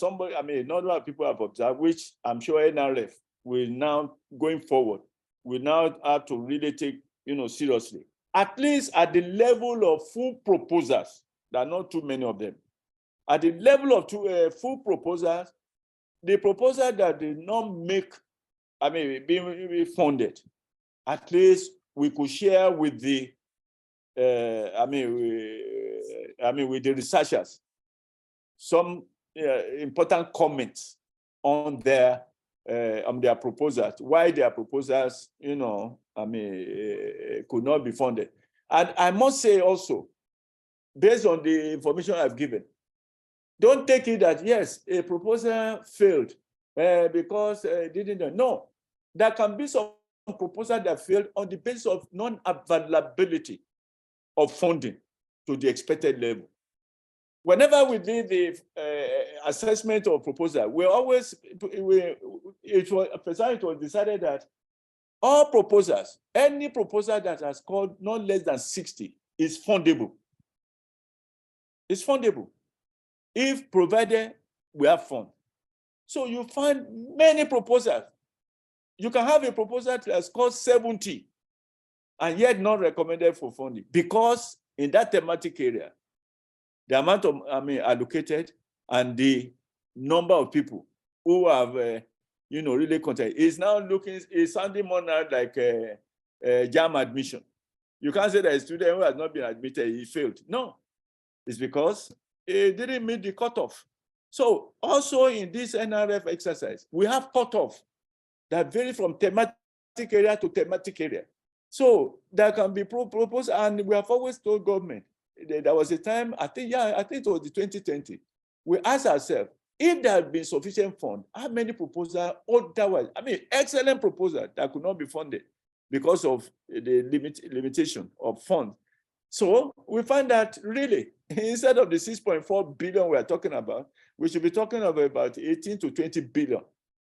not a lot of people have observed, which I'm sure NRF will now, going forward, will now have to really take, seriously. At least at the level of full proposals, there are not too many of them. At the level of full proposals, the proposal that did not make, be funded, at least we could share with the, with the researchers some important comments on their proposals, why their proposals, could not be funded. And I must say also, based on the information I've given, don't take it that, yes, a proposal failed because it didn't. No, there can be some proposal that failed on the basis of non-availability of funding to the expected level. Whenever we did the assessment of proposal, it was decided that all proposals, any proposal that has scored not less than 60 is fundable. It's fundable if provided we have fund. So you find many proposals. You can have a proposal that has scored 70 and yet not recommended for funding because in that thematic area, the amount of allocated and the number of people who have really contacted is now sounding more now like a JAM admission. You can't say that a student who has not been admitted, he failed. No, it's because he didn't meet the cutoff. So also in this NRF exercise, we have cutoff that vary from thematic area to thematic area. So there can be proposed, and we have always told government, there was a time, I think it was the 2020, we asked ourselves, if there had been sufficient fund, how many proposals otherwise, excellent proposals that could not be funded because of the limitation of funds. So we find that really, instead of the 6.4 billion we are talking about, we should be talking about 18 to 20 billion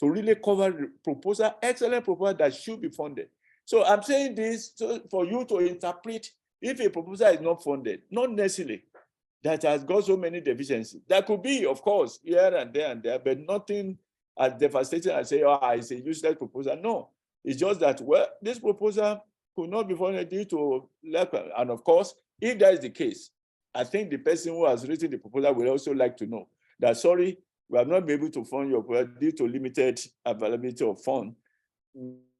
to really cover proposal, excellent proposal that should be funded. So I'm saying this for you to interpret if a proposal is not funded, not necessarily that has got so many deficiencies. There could be, of course, here and there, but nothing as devastating as say, it's a useless proposal. No, it's just that, well, this proposal could not be funded due to lack. And of course, if that is the case, I think the person who has written the proposal will also like to know that, sorry, we have not been able to fund your proposal due to limited availability of funds.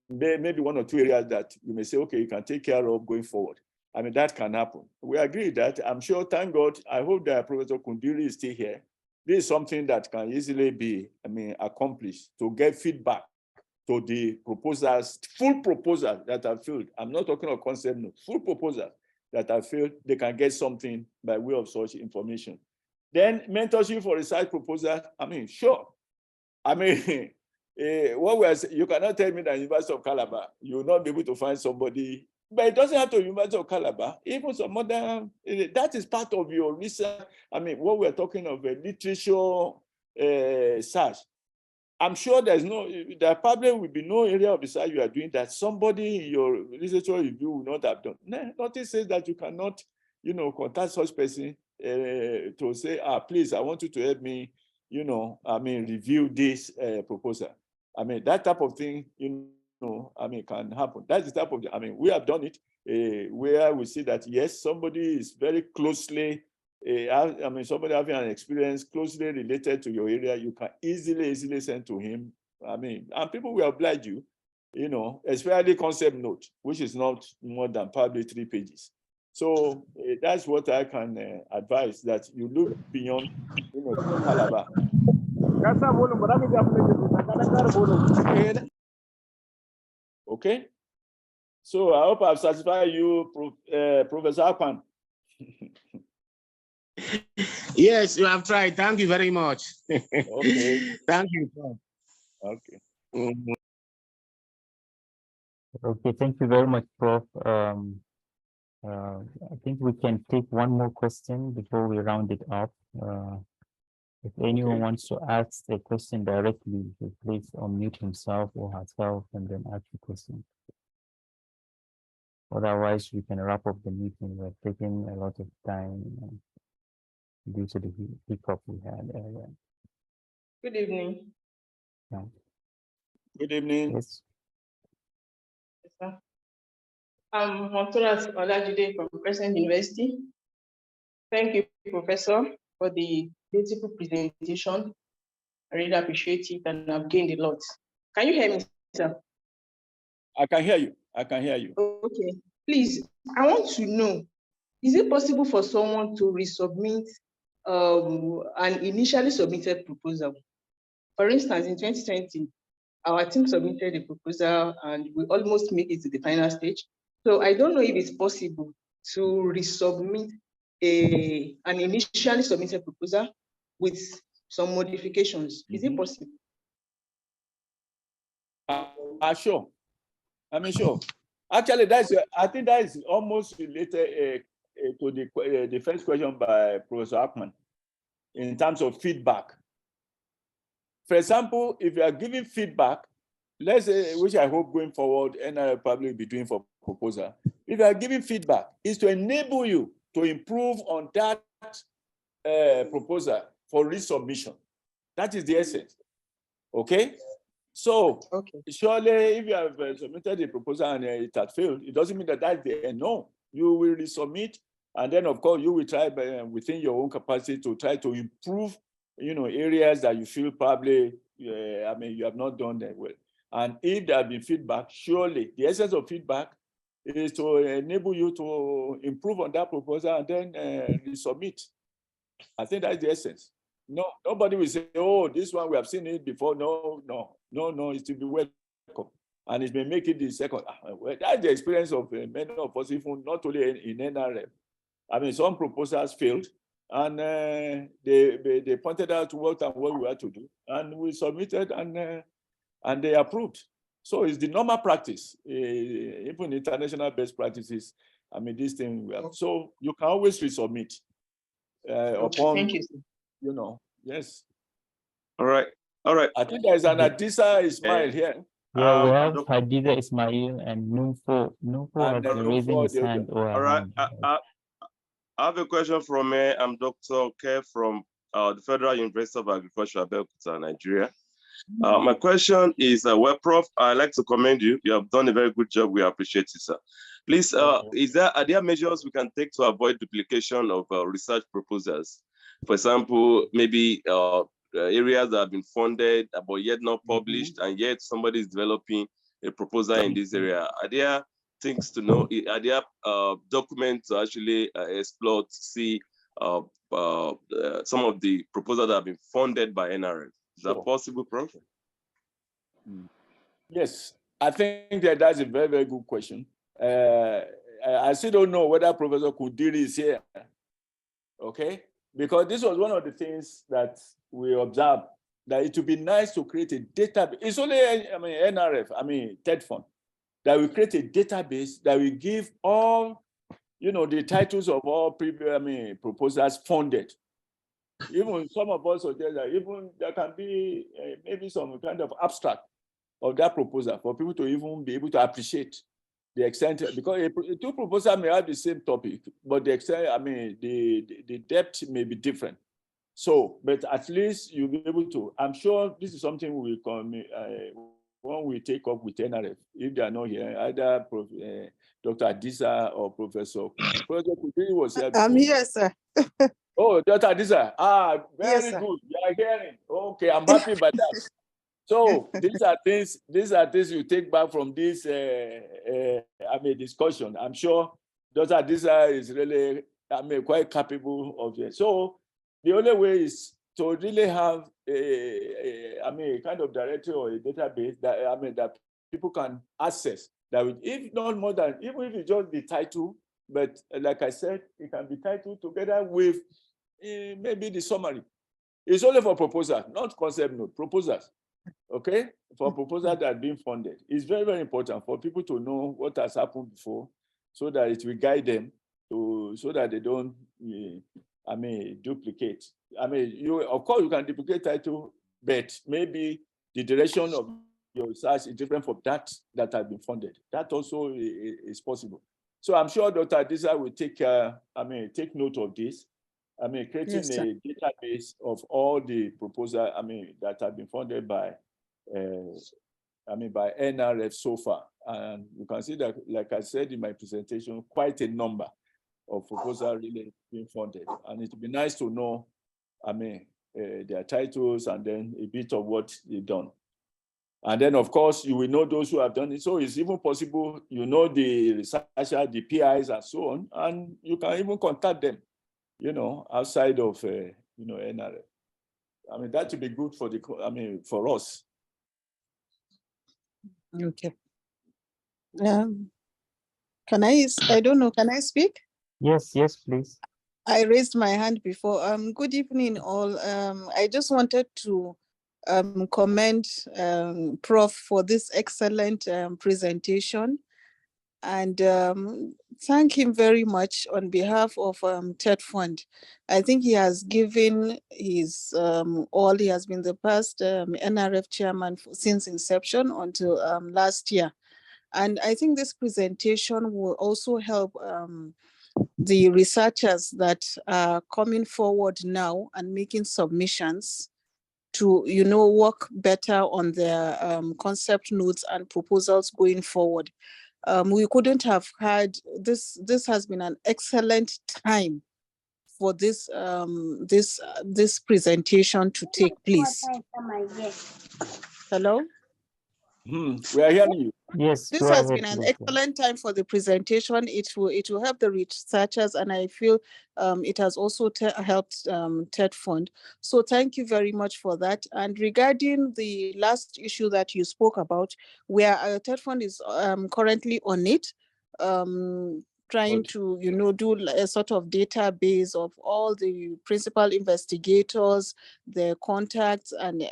Maybe one or two areas that you may say, okay, you can take care of going forward. That can happen. We agree that. I'm sure, thank God, I hope that Professor Kundiri is still here. This is something that can easily be, accomplished to get feedback to the proposals, full proposals that are filled. I'm not talking of concept, no, full proposals that are filled, they can get something by way of such information. Then mentorship for research proposals, sure. You cannot tell me that University of Calabar, you will not be able to find somebody, but it doesn't have to be University of Calabar, even some other, that is part of your research. What we're talking of a literature search. I'm sure there probably will be no area of research you are doing that somebody in your literature review will not have done. Nothing says that you cannot, contact such person to say, please, I want you to help me, review this proposal. That type of thing, can happen. That's the type of, we have done it where we see that, yes, somebody is very closely, somebody having an experience closely related to your area, you can easily send to him. And people will oblige you, especially concept note, which is not more than probably 3 pages. So that's what I can advise, that you look beyond, Calabar. Okay. So I hope I've satisfied you, Professor Akpan. Yes, you have tried. Thank you very much. Okay. Thank you. Okay. Mm-hmm. Okay, thank you very much, Prof. I think we can take one more question before we round it up. If anyone Okay. wants to ask a question directly, please unmute himself or herself and then ask the question. Otherwise, we can wrap up the meeting. We're taking a lot of time due to the hiccup we had earlier. Good evening. Yeah. Good evening. Yes. Yes, sir. I'm Montoras Olajide from Crescent University. Thank you, Professor, for the beautiful presentation. I really appreciate it and I've gained a lot. Can you hear me, sir? I can hear you. I can hear you. Okay. Please, I want to know, is it possible for someone to resubmit an initially submitted proposal? For instance, in 2020, our team submitted a proposal and we almost make it to the final stage. So I don't know if it's possible to resubmit an initially submitted proposal with some modifications. Is it possible? Sure. I mean, sure. Actually, I think that is almost related to the first question by Professor Ackman in terms of feedback. For example, if you are giving feedback, let's say, which I hope going forward, NRF probably be doing for proposal. If you are giving feedback, is to enable you to improve on that proposal for resubmission. That is the essence. Okay? So, Okay. surely if you have submitted a proposal and it had failed, it doesn't mean that that's the end. No, you will resubmit. And then, of course, you will try within your own capacity to try to improve, areas that you feel probably, you have not done that well. And if there have been feedback, surely the essence of feedback is to enable you to improve on that proposal and then resubmit. I think that's the essence. No, nobody will say, oh, this one we have seen it before. No, it will be welcome. And it may make it the second. Well, that's the experience of many of us, even not only in NRF. I mean, some proposals failed, and they pointed out what we had to do, and we submitted, and they approved. So it's the normal practice, even international best practices. I mean, this thing we have. So you can always resubmit upon, Thank you, sir. Yes. All right. I think there's an Adisa Ismail here. Yeah, we have Dr. Hadiza Ismail and Numfo. Numfo has been raising his hand or All her right. hand. I have a question from me. I'm Dr. K from the Federal University of Agriculture, Abeokuta, Nigeria. My question is, well, Prof, I'd like to commend you. You have done a very good job. We appreciate it, sir. Please, are there measures we can take to avoid duplication of research proposals? For example, maybe areas that have been funded but yet not published, and yet somebody is developing a proposal in this area. Are there things to know? Are there documents to actually explore to see some of the proposals that have been funded by NRF? Is that possible, Prof? Yes, I think that's a very, very good question. I still don't know whether Professor Kudiri is here, okay? Because this was one of the things that we observed, that it would be nice to create a database. It's only, NRF, TED Fund, that we create a database that will give all, the titles of all previous, proposals funded. Even some of us suggest that even there can be maybe some kind of abstract of that proposal for people to even be able to appreciate the extent, because two proposals may have the same topic, but the extent, the depth may be different. So, but at least you'll be able to, I'm sure this is something we will come, when we take up with NRF, if they are not here, either Dr. Adisa or Professor Kudiri was here before. I'm here, sir. Oh, Dr. Adisa, very Yes, good. You are hearing. Okay, I'm happy about that. So these are things you take back from this discussion. I'm sure Dr. Adisa is really quite capable of it. So the only way is to really have a kind of directory or a database that that people can access. That would, if not more than, even if it's just the title, but like I said, it can be titled together with maybe the summary. It's only for proposals, not concept note, proposals. okay, for proposals that are being funded. It's very, very important for people to know what has happened before so that it will guide them so that they don't, duplicate. Of course, you can duplicate title, but maybe the direction of your research is different from that has been funded. That also is possible. So I'm sure Dr. Adisa will take note of this. Creating Yes, a database of all the proposals, that have been funded by NRF so far. And you can see that, like I said in my presentation, quite a number of proposals really being funded. And it would be nice to know, their titles and then a bit of what they've done. And then, of course, you will know those who have done it. So it's even possible, you know, the researcher, the PIs and so on, and you can even contact them, outside of, NRF. That would be good for for us. okay. Can I don't know, can I speak? Yes, please. I raised my hand before. Good evening, all. I just wanted to commend Prof for this excellent presentation, and thank him very much on behalf of TED Fund. I think he has given his all. He has been the past NRF chairman since inception until last year. And I think this presentation will also help the researchers that are coming forward now and making submissions to, work better on their concept notes and proposals going forward. We couldn't have had this. This has been an excellent time for this presentation to take place. Hello? We are hearing you. Yes, This has been an excellent time for the presentation. It will help the researchers, and I feel it has also helped TED Fund. So thank you very much for that. And regarding the last issue that you spoke about, where TED Fund is currently on it, trying to, do a sort of database of all the principal investigators, their contacts, and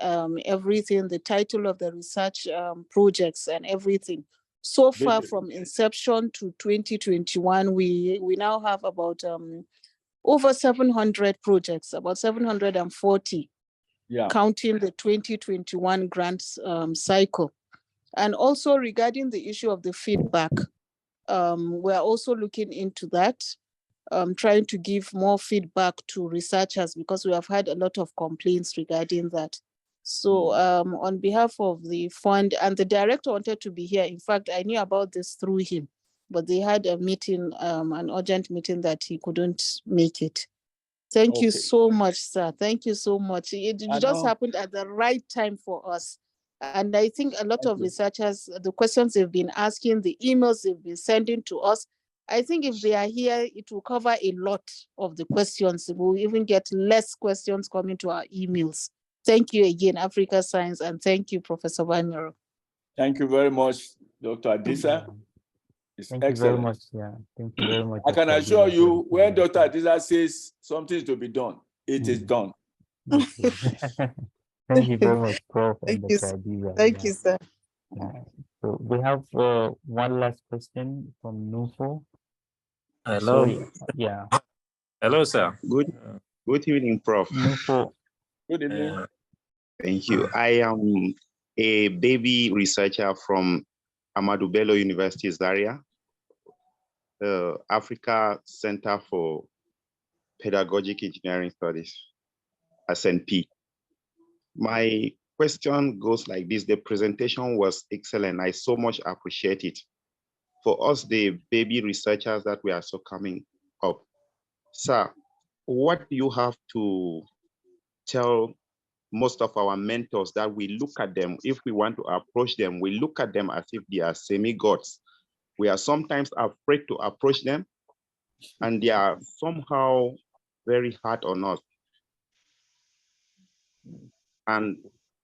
everything, the title of the research projects and everything. So far from inception to 2021, we now have about over 700 projects, about 740, counting the 2021 grants cycle. And also regarding the issue of the feedback, we're also looking into that, trying to give more feedback to researchers because we have had a lot of complaints regarding that. So on behalf of the fund, and the director wanted to be here. In fact, I knew about this through him, but they had a meeting, an urgent meeting that he couldn't make it. Thank you so much, sir. Thank you so much. It just happened at the right time for us. And I think a lot of researchers, the questions they've been asking, the emails they've been sending to us, I think if they are here, it will cover a lot of the questions. We'll even get less questions coming to our emails. Thank you again, AfriScience, and thank you, Professor Bamiro. Thank you very much, Dr. Adisa. It's Thank excellent. you very much. Yeah, thank you very much. I can assure you, when Dr. Adisa says something is to be done, it is done. Thank you very much, Prof. Thank and you, Dr. Adisa. Thank you, sir. So we have one last question from Nufo. Hello. So, Hello, sir. Good evening, Prof. Nufo. Good evening. Thank you. I am a baby researcher from Ahmadu Bello University, Zaria, Africa Center for Pedagogic Engineering Studies, SNP. My question goes like this. The presentation was excellent. I so much appreciate it. For us, the baby researchers that we are so coming up, sir, what do you have to tell most of our mentors that we look at them, if we want to approach them, we look at them as if they are semi-gods. We are sometimes afraid to approach them, and they are somehow very hard on us. And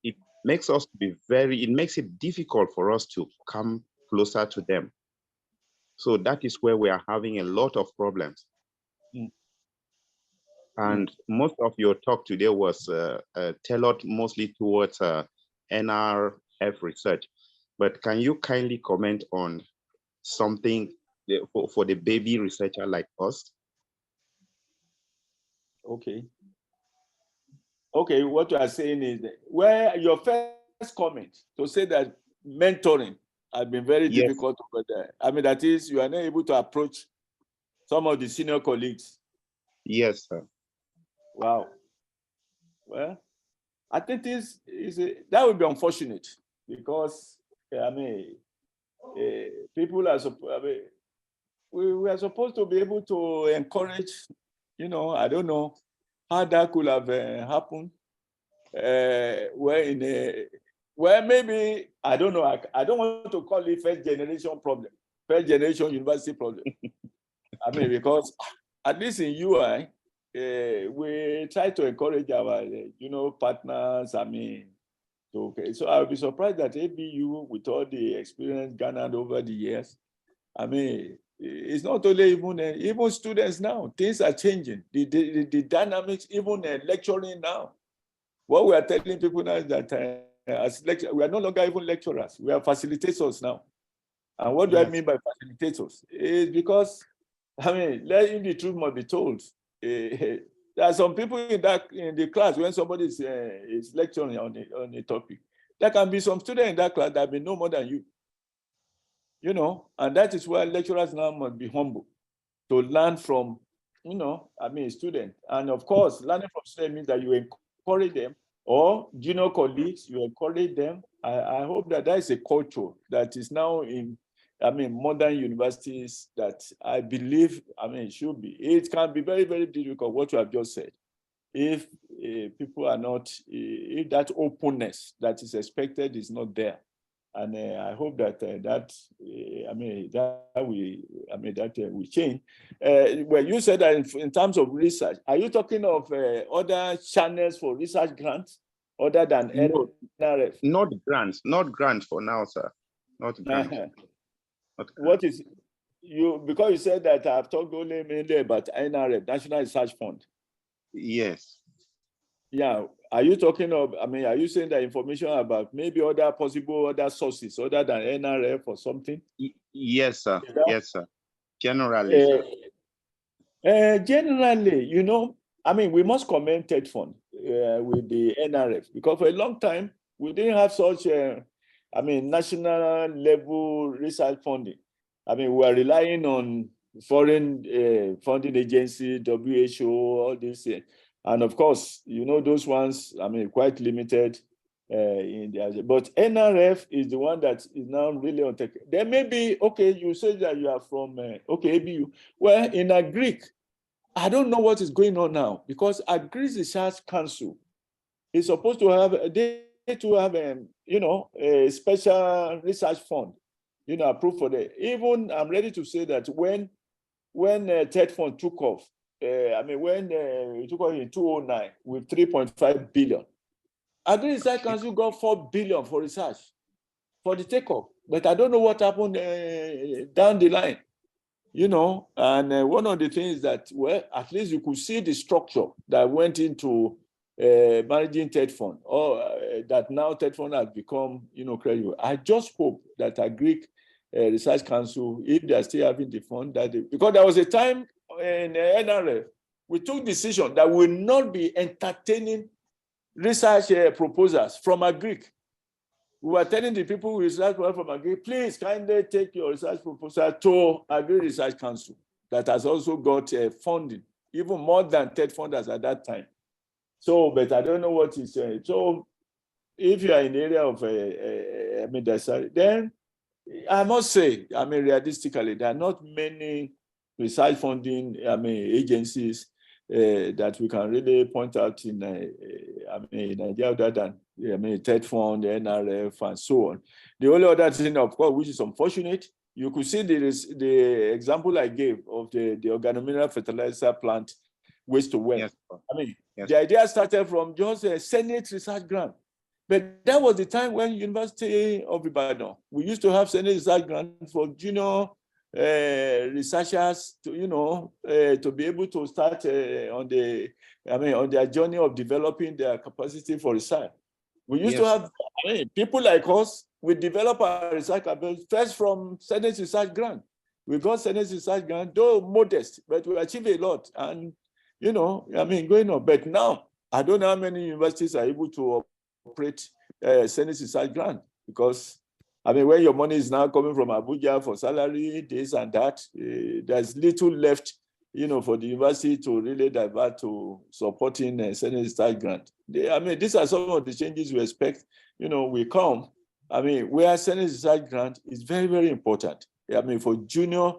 it makes us it makes it difficult for us to come closer to them. So that is where we are having a lot of problems. And most of your talk today was tailored mostly towards NRF research. But can you kindly comment on something for the baby researcher like us? Okay. Okay, what you are saying is that where your first comment to say that mentoring has been very difficult over there. I mean, that is, you are not able to approach some of the senior colleagues. Yes, sir. Wow. Well, I think that would be unfortunate because, I mean, people are we are supposed to be able to encourage, I don't know how that could have happened. Where maybe, I don't know, I don't want to call it first generation problem, first generation university problem. I mean, because at least in UI, we try to encourage our, partners. I mean, so I'll be surprised that ABU, with all the experience garnered over the years, I mean, it's not only even students now, things are changing. The dynamics, even lecturing now. What we are telling people now is that we are no longer even lecturers, we are facilitators now. And what do I mean by facilitators? It's because, I mean, letting the truth must be told. There are some people in the class when somebody is lecturing on a topic. There can be some students in that class that may know more than you. And that is why lecturers now must be humble to learn from, students. And of course, learning from students means that you encourage them, or junior colleagues, you encourage them. I hope that is a culture that is now in, modern universities that I believe, it should be. It can be very, very difficult, what you have just said, if people are not, if that openness that is expected is not there. And I hope that that will change. Well, you said that in terms of research, are you talking of other channels for research grants other than NRF? Not grants for now, sir. Not grants. What is because you said that I've talked only mainly about NRF, National Research Fund. Yes. Yeah. Are you talking of, are you saying that information about maybe other possible other sources other than NRF or something? Yes, sir. Yes, sir. Generally, sir. Generally, we must commend TED Fund with the NRF, because for a long time, we didn't have such, national level research funding. We were relying on foreign funding agency, WHO, all this. And of course, those ones, quite limited in the, but NRF is the one that is now really on tech. There may be, okay, you say that you are from, ABU. Well, in a Greek, I don't know what is going on now, because a Greek Research Council is supposed to have, a special research fund, approved for that. Even I'm ready to say that when TED Fund took off, when it took off in 2009 with 3.5 billion, Agri Research Council got 4 billion for research, for the takeoff. But I don't know what happened down the line, and one of the things that, well, at least you could see the structure that went into managing TED Fund, or that now TED Fund has become, credible. I just hope that a Greek Research Council, if they are still having the fund, because there was a time in NRF, we took decision that we will not be entertaining research proposals from a Greek. We were telling the people who research from a Greek, please kindly take your research proposal to Agri Research Council that has also got funding, even more than TED funders at that time. So, but I don't know what is so. If you are in the area of then I must say, realistically, there are not many research funding agencies that we can really point out in Nigeria other than TED Fund, NRF, and so on. The only other thing, of course, which is unfortunate, you could see the example I gave of the organomineral fertilizer plant waste to wealth. Yes. The idea started from just a Senate research grant. But that was the time when University of Ibadan, we used to have Senate research grant for junior researchers to, to be able to start on their journey of developing their capacity for research. We used to have people like us. We develop our research capability first from Senate research grant. We got Senate research grant, though modest, but we achieved a lot. And, going on. But now, I don't know how many universities are able to operate Senate research grant, because, when your money is now coming from Abuja for salary, this and that, there's little left, for the university to really divert to supporting Senate research grant. These are some of the changes we expect, will come. Where Senate research grant is very, very important. For junior,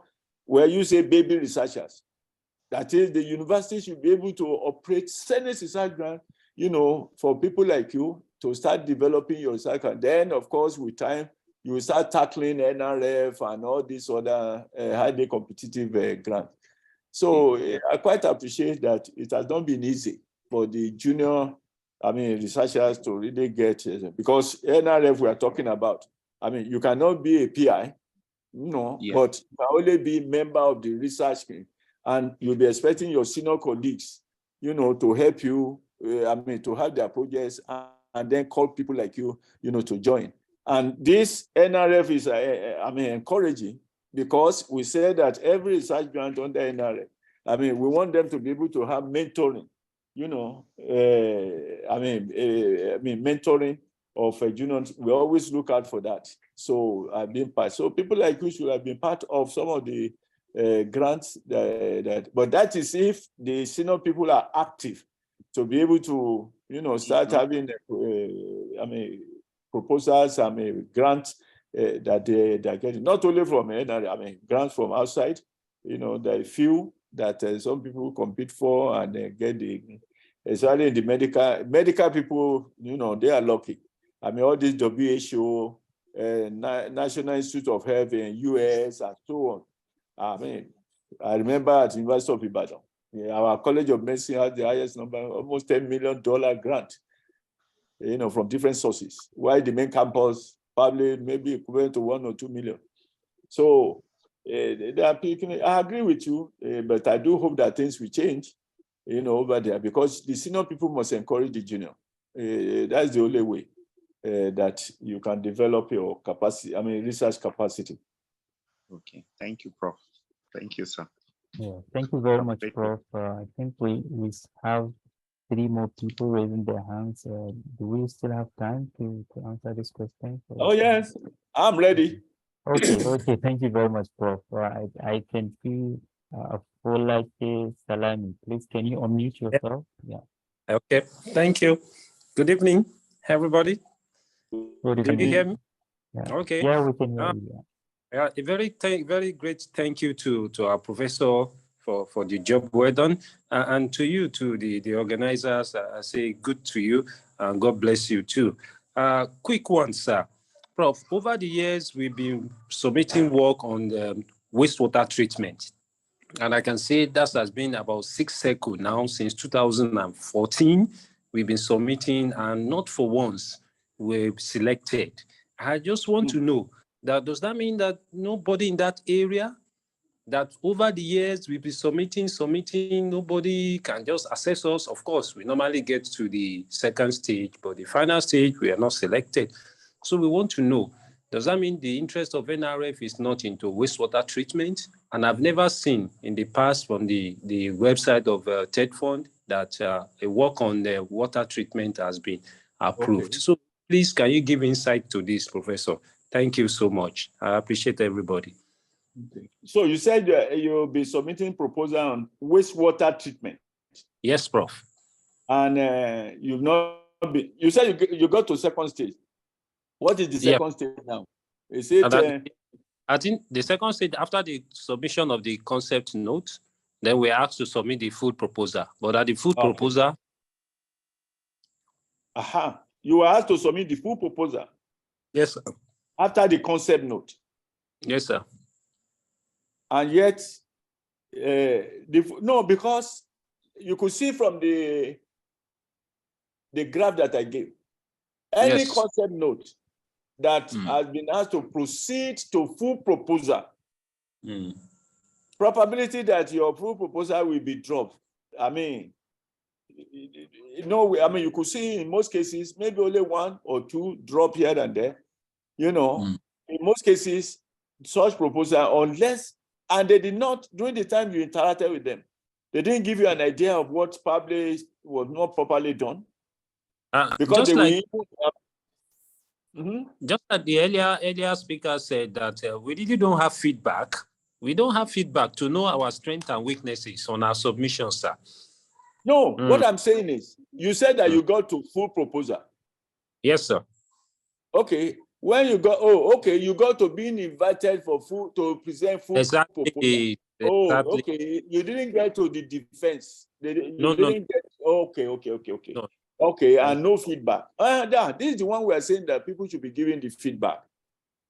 where you say baby researchers, that is, the university should be able to operate Senate research grant, for people like you to start developing your research. And then, of course, with time, you will start tackling NRF and all these other highly competitive grants. So I quite appreciate that it has not been easy for the junior, researchers to really get, because NRF we are talking about, you cannot be a PI, but you can only be member of the research team, and you'll be expecting your senior colleagues, to help you, to have their projects, and then call people like you, to join. And this NRF is, encouraging, because we say that every research grant under NRF, we want them to be able to have mentoring, mentoring of juniors. We always look out for that. So I've been part. So people like you should have been part of some of the grants but that is if the senior people are active to be able to, start having, proposals, grants that they're getting, not only from grants from outside, there are few that some people compete for and get especially in the medical people, they are lucky. All these WHO, National Institute of Health in US and so on. I remember at University of Ibadan, our College of Medicine had the highest number, almost $10 million grant, from different sources, while the main campus probably maybe equivalent to 1 or 2 million. So they are picking. I agree with you, but I do hope that things will change, over there, because the senior people must encourage the junior. That's the only way that you can develop your capacity, research capacity. Okay, thank you, Prof. Thank you, sir. Yeah, thank you very much, Prof. I think we have 3 more people raising their hands. Do we still have time to answer this question? Oh, yes, I'm ready. Okay, thank you very much, Prof. I can see Folake Salami. Please, can you unmute yourself? Yeah. Okay, thank you. Good evening, everybody. Good evening. Can you hear me? Yeah. Okay. Yeah, we can hear you. Yeah, a very great thank you to our professor for the job well done, and to you, to the organizers. I say good to you, and God bless you too. Quick one, sir. Prof, over the years, we've been submitting work on the wastewater treatment. And I can say that has been about 6 cycles now. Since 2014, we've been submitting, and not for once we're selected. I just want to know, does that mean that nobody in that area, that over the years we've been submitting, nobody can just assess us? Of course, we normally get to the second stage, but the final stage, we are not selected. So we want to know, does that mean the interest of NRF is not into wastewater treatment? And I've never seen in the past from the website of TED Fund that a work on the water treatment has been approved. Okay. So please, can you give insight to this, Professor? Thank you so much. I appreciate everybody. Okay. So you said you'll be submitting proposal on wastewater treatment. Yes, Prof. And you've not been, you said you got to second stage. What is the second stage now? Is it? I think the second stage, after the submission of the concept note, then we're asked to submit the full proposal. But at the full proposal. You were asked to submit the full proposal? Yes, sir. After the concept note? Yes, sir. And yet, no, because you could see from the graph that I gave, any concept note that has been asked to proceed to full proposal, probability that your full proposal will be dropped, no, I mean, you could see in most cases, maybe only one or two drop here and there. You know, in most cases, such proposal, unless, and they did not, during the time you interacted with them, they didn't give you an idea of what probably was not properly done. Because just they like will. just like the earlier speaker said that we really don't have feedback. We don't have feedback to know our strengths and weaknesses on our submissions, sir. No, what I'm saying is, you said that you got to full proposal. Yes, sir. Okay, when you got, you got to being invited for full, to present full proposal. Oh, Exactly. okay, you didn't get to the defense. No. Okay. No. Okay, and no feedback. This is the one we are saying that people should be giving the feedback.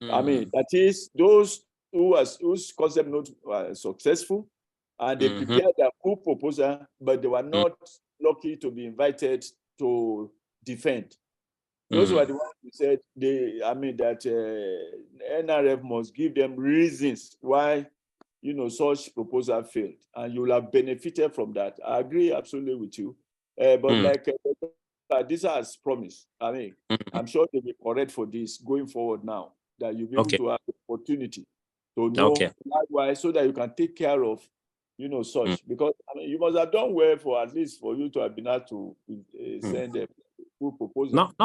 I mean, that is those whose concept note were successful, and they prepared their full proposal, but they were not lucky to be invited to defend. Those were the ones who said that NRF must give them reasons why, such proposal failed, and you will have benefited from that. I agree absolutely with you. But like this has promised, I mean, I'm sure they'll be correct for this going forward now, that you'll be able to have the opportunity to know likewise, so that you can take care of, such. Because, I mean, you must have done well for at least for you to have been able to send a full proposal. Not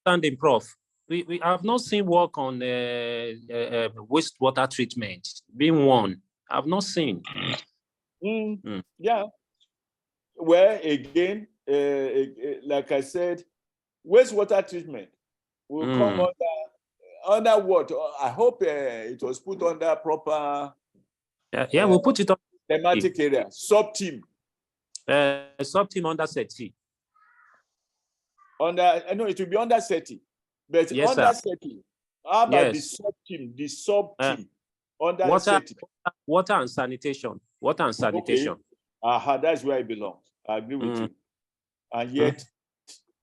standing, Prof. We have not seen work on wastewater treatment being one. I've not seen. Yeah. Well, again, like I said, wastewater treatment will come under what? I hope it was put under proper. We'll put it on thematic area. Sub-team. Sub-team under SETI. No, it will be under SETI. But yes, under sir. SETI, how about the sub-team? The sub-team under SETI. Water and sanitation. Water and sanitation. Okay. That's where it belongs. I agree with you. And yet,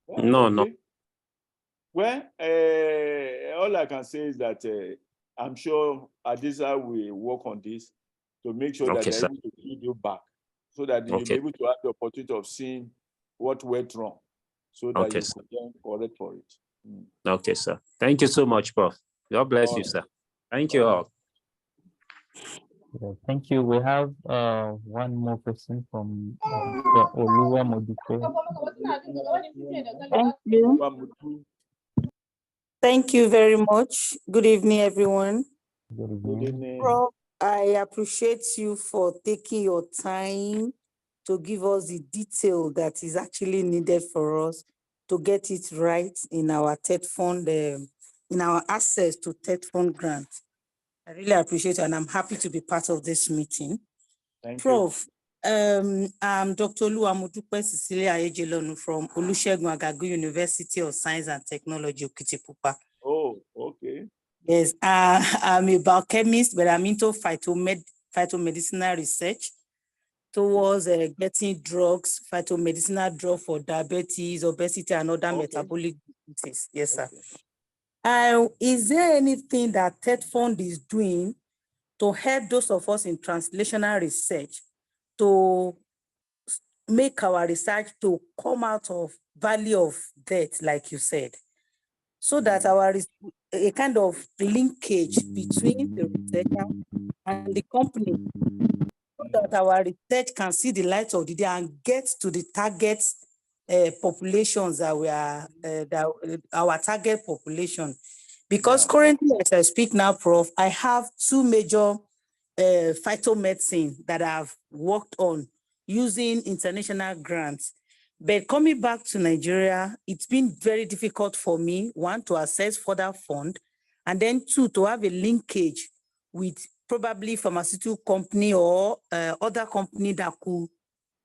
no. Well, all I can say is that I'm sure Adisa will work on this to make sure that they're able to feed you back, so that you'll be able to have the opportunity of seeing what went wrong, so that you can then correct for it. Okay, sir. Thank you so much, Prof. God bless you, sir. Thank you all. Thank you. We have one more person from Olufemi. Thank you. Thank you very much. Good evening, everyone. Good evening. Prof, I appreciate you for taking your time to give us the detail that is actually needed for us to get it right in our TED fund, in our access to TED fund grants. I really appreciate it, and I'm happy to be part of this meeting. Prof, I'm Dr. Oluwamodupe Cecilia Ejelonu from Olusegun Agagu University of Science and Technology, Okitipupa. Oh, okay. Yes, I'm a biochemist, but I'm into phytomedicinal research towards getting drugs, phytomedicinal drug for diabetes, obesity, and other metabolic diseases. Yes, sir. Is there anything that TED Fund is doing to help those of us in translational research to make our research to come out of valley of death, like you said, so that a kind of linkage between the researcher and the company, so that our research can see the light of the day and get to the target populations that we are, our target population. Because currently, as I speak now, Prof, I have two major phytomedicine that I've worked on using international grants. But coming back to Nigeria, it's been very difficult for me, one, to access further fund, and then two, to have a linkage with probably pharmaceutical company or other company that could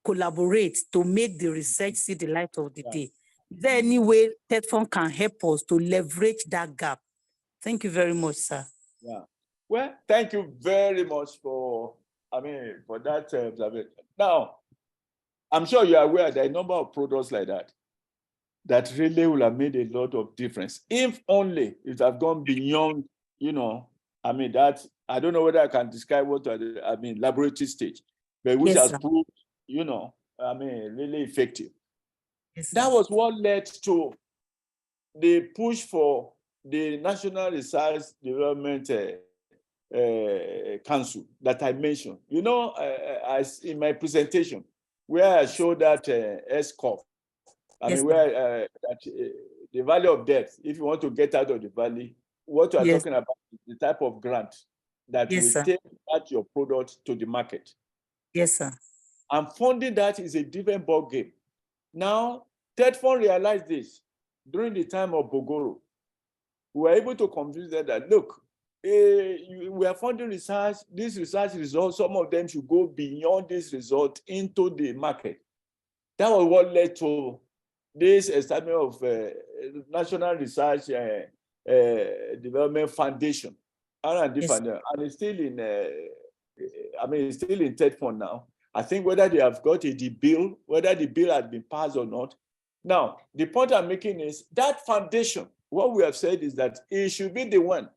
collaborate to make the research see the light of the day. Is there any way TED Fund can help us to leverage that gap? Thank you very much, sir. Yeah. Well, thank you very much for that observation. Now, I'm sure you are aware that a number of products like that really will have made a lot of difference. If only it have gone beyond, that, I don't know whether I can describe what laboratory stage, but which has proved, really effective. Yes, That sir. was what led to the push for the National Research Development Council that I mentioned. You know, as in my presentation, where I showed that SCOF, I Yes, mean, sir. where the valley of death, if you want to get out of the valley, what you are Yes. talking about is the type of grant that Yes, will sir. take out your product to the market. Yes, sir. And funding that is a different ball game. Now, TEDFund realized this during the time of Bogoro. We were able to convince them that, look, we are funding research. This research results, some of them should go beyond this result into the market. That was what led to this establishment of National Research Development Foundation, R&D Yes. Foundation, and it's still in, it's still in TEDFund now. I think whether they have got the bill, whether the bill has been passed or not. Now, the point I'm making is that foundation, what we have said is that it should be the one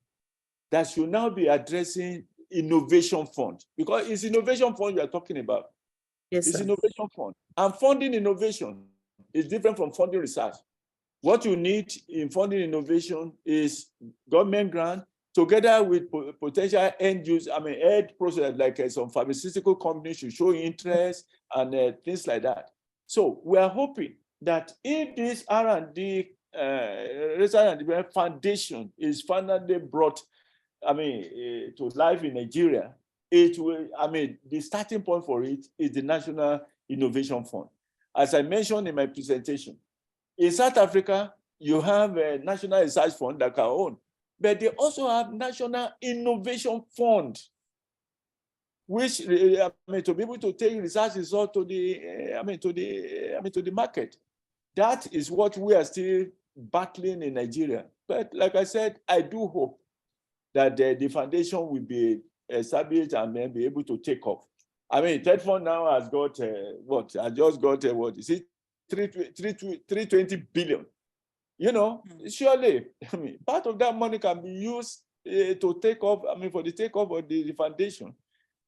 that should now be addressing innovation fund, because it's innovation fund you are talking about. Yes, It's sir. innovation fund. And funding innovation is different from funding research. What you need in funding innovation is government grant together with potential end use, end process, like some pharmaceutical companies should show interest and things like that. So we are hoping that if this R&D Research and Development Foundation is finally brought, to life in Nigeria, it will, the starting point for it is the National Innovation Fund. As I mentioned in my presentation, in South Africa, you have a National Research Fund like our own, but they also have National Innovation Fund, which to be able to take research results to the market. That is what we are still battling in Nigeria. But like I said, I do hope that the foundation will be established and then be able to take off. TEDFund now has got I just got 320 billion. You know, surely, part of that money can be used to take off, for the takeoff of the foundation,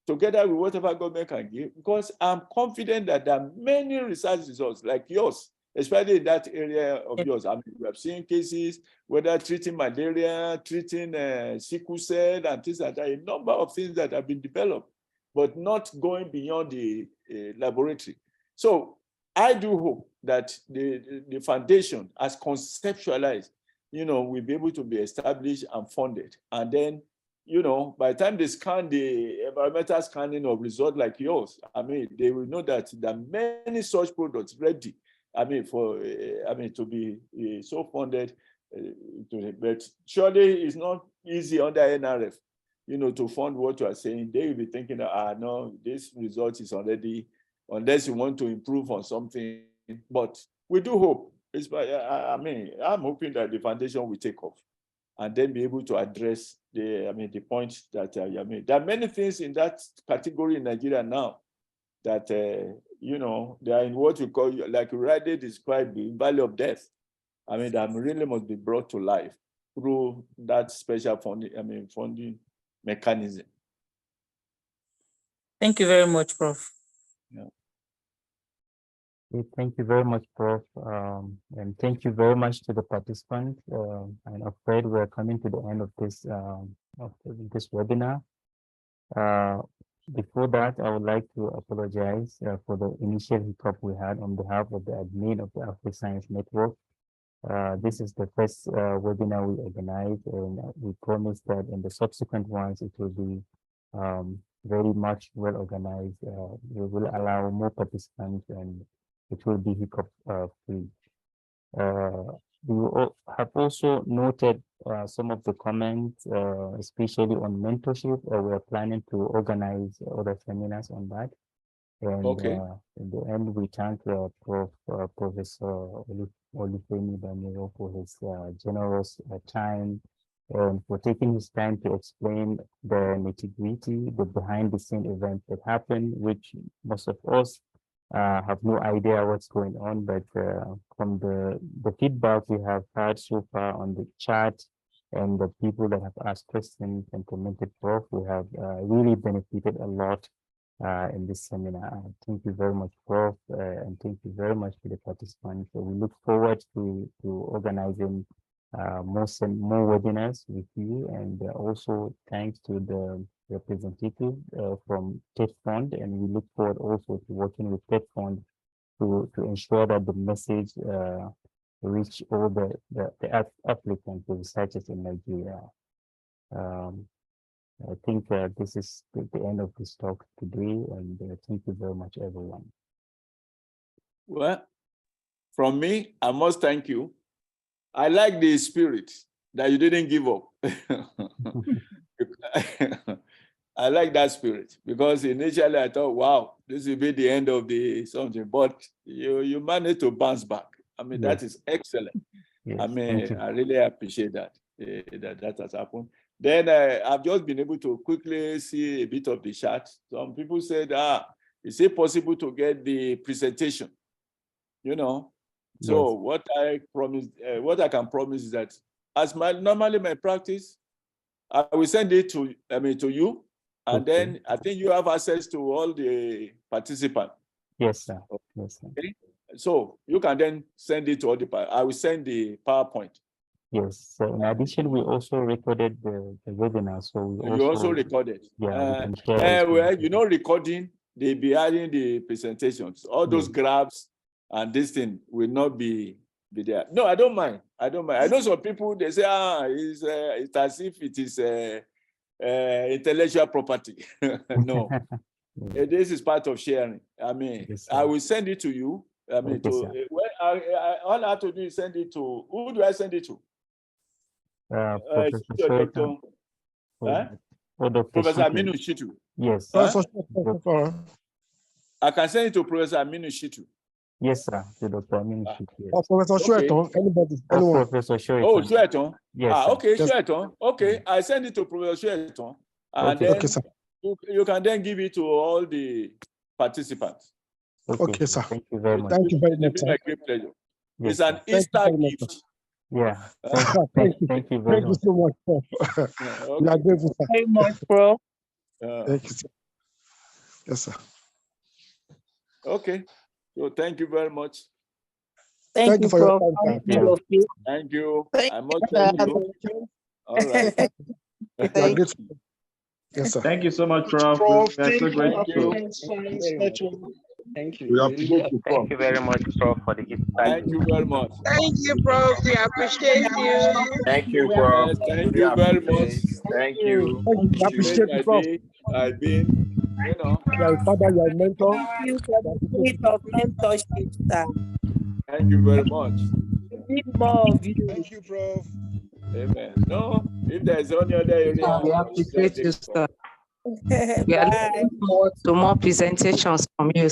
together with whatever government can give, because I'm confident that there are many research results like yours, especially in that area of yours. We have seen cases, whether treating malaria, treating sickle cell and things like that, a number of things that have been developed, but not going beyond the laboratory. So I do hope that the foundation, as conceptualized, will be able to be established and funded. And then, by the time they scan the environmental scanning of results like yours, they will know that there are many such products ready, to be so funded. But surely it's not easy under NRF, to fund what you are saying. They will be thinking, no, this result is already, unless you want to improve on something. But we do hope. I'm hoping that the foundation will take off and then be able to address the points that you made. There are many things in that category in Nigeria now that, they are in what you call, like you rightly described, the valley of death. That really must be brought to life through that special funding mechanism. Thank you very much, Prof. Yeah. Thank you very much, Prof. And thank you very much to the participants. I'm afraid we're coming to the end of this webinar. Before that, I would like to apologize for the initial hiccup we had on behalf of the admin of the AfriScience Network. This is the first webinar we organized, and we promise that in the subsequent ones, it will be very much well organized. We will allow more participants and it will be hiccup free. We have also noted some of the comments, especially on mentorship. We are planning to organize other seminars on that. And Okay. in the end, we thank Professor Olufemi Bamiro for his generous time and for taking his time to explain the nitty-gritty, the behind-the-scene events that happened, which most of us have no idea what's going on. But from the feedback we have had so far on the chat and the people that have asked questions and commented, Prof, we have really benefited a lot in this seminar. Thank you very much, Prof, and thank you very much to the participants. So we look forward to organizing more webinars with you, and also thanks to the representative from TED Fund, and we look forward also to working with TED Fund to ensure that the message reach all the applicants, the researchers in Nigeria. I think this is the end of this talk today, and thank you very much, everyone. Well, from me, I must thank you. I like the spirit that you didn't give up. I like that spirit, because initially I thought, wow, this will be the end of the something, but you managed to bounce back. I mean, Yes. that is excellent. Yes, I thank mean, you. I really appreciate that, that has happened. Then I've just been able to quickly see a bit of the chat. Some people said, is it possible to get the presentation? You know, so Yes. what I promise, what I can promise is that as normally my practice, I will send it to you, and Okay. then I think you have access to all the participants. Yes, sir. Yes, sir. Okay? So you can then send it to all the. I will send the PowerPoint. Yes. So in addition, we also recorded the webinar. So we You also recorded. Yeah, we can share well, you know, recording, they be adding the presentations. All those graphs and this thing will not be there. No, I don't mind. I don't mind. I know some people, they say, it's as if it is intellectual property. No, this is part of sharing. I mean, Yes, I will send it to you. I mean, Okay, sir. all I have to do is send it to, who do I send it to? Professor Dr. Professor Shitu. Aminu Shitu. Yes. I can send it to Professor Aminu Shitu. Yes, sir. To Dr. Aminu Shitu. Yes. Professor Shueton, anybody, anyone. Professor Shueton. Oh, Shueton. Yes. Okay, Yes. Shueton. Okay, I send it to Professor Shueton, and Okay. then Okay, sir. you can then give it to all the participants. Okay, sir. Thank you very much. Thank you very It'll much, be sir. my great pleasure. Yes, It's an Thank you Easter very much, gift. Yeah. Thank you. Thank you very Thank you much. so much, Prof. We are Okay. grateful, sir. Very much, Prof. Thank you, sir. Yes, sir. Okay. So thank you very much. Thank you for your time, sir. Yeah. All of you. Thank you. Thank I must you. thank you. All right. We are Thank grateful. Yes, sir. Thank you so much, Prof. Prof, We are so thank grateful. you. Thank you. We appreciate you, Prof. Thank you very much, Prof, for the gift. Thank you very much. Thank you, Prof. We appreciate you. Thank you, Prof. Yes, thank We you very much. appreciate. Thank you. Thank you. We appreciate you, Prof. I've been, you know. You are a father, you are a mentor. Thank you for the spirit of mentorship, sir. Thank you very much. We need more of you. Thank you, Prof. Amen. No, if there's any other area, We appreciate you, sir. We are Bye. looking forward to more presentations from you.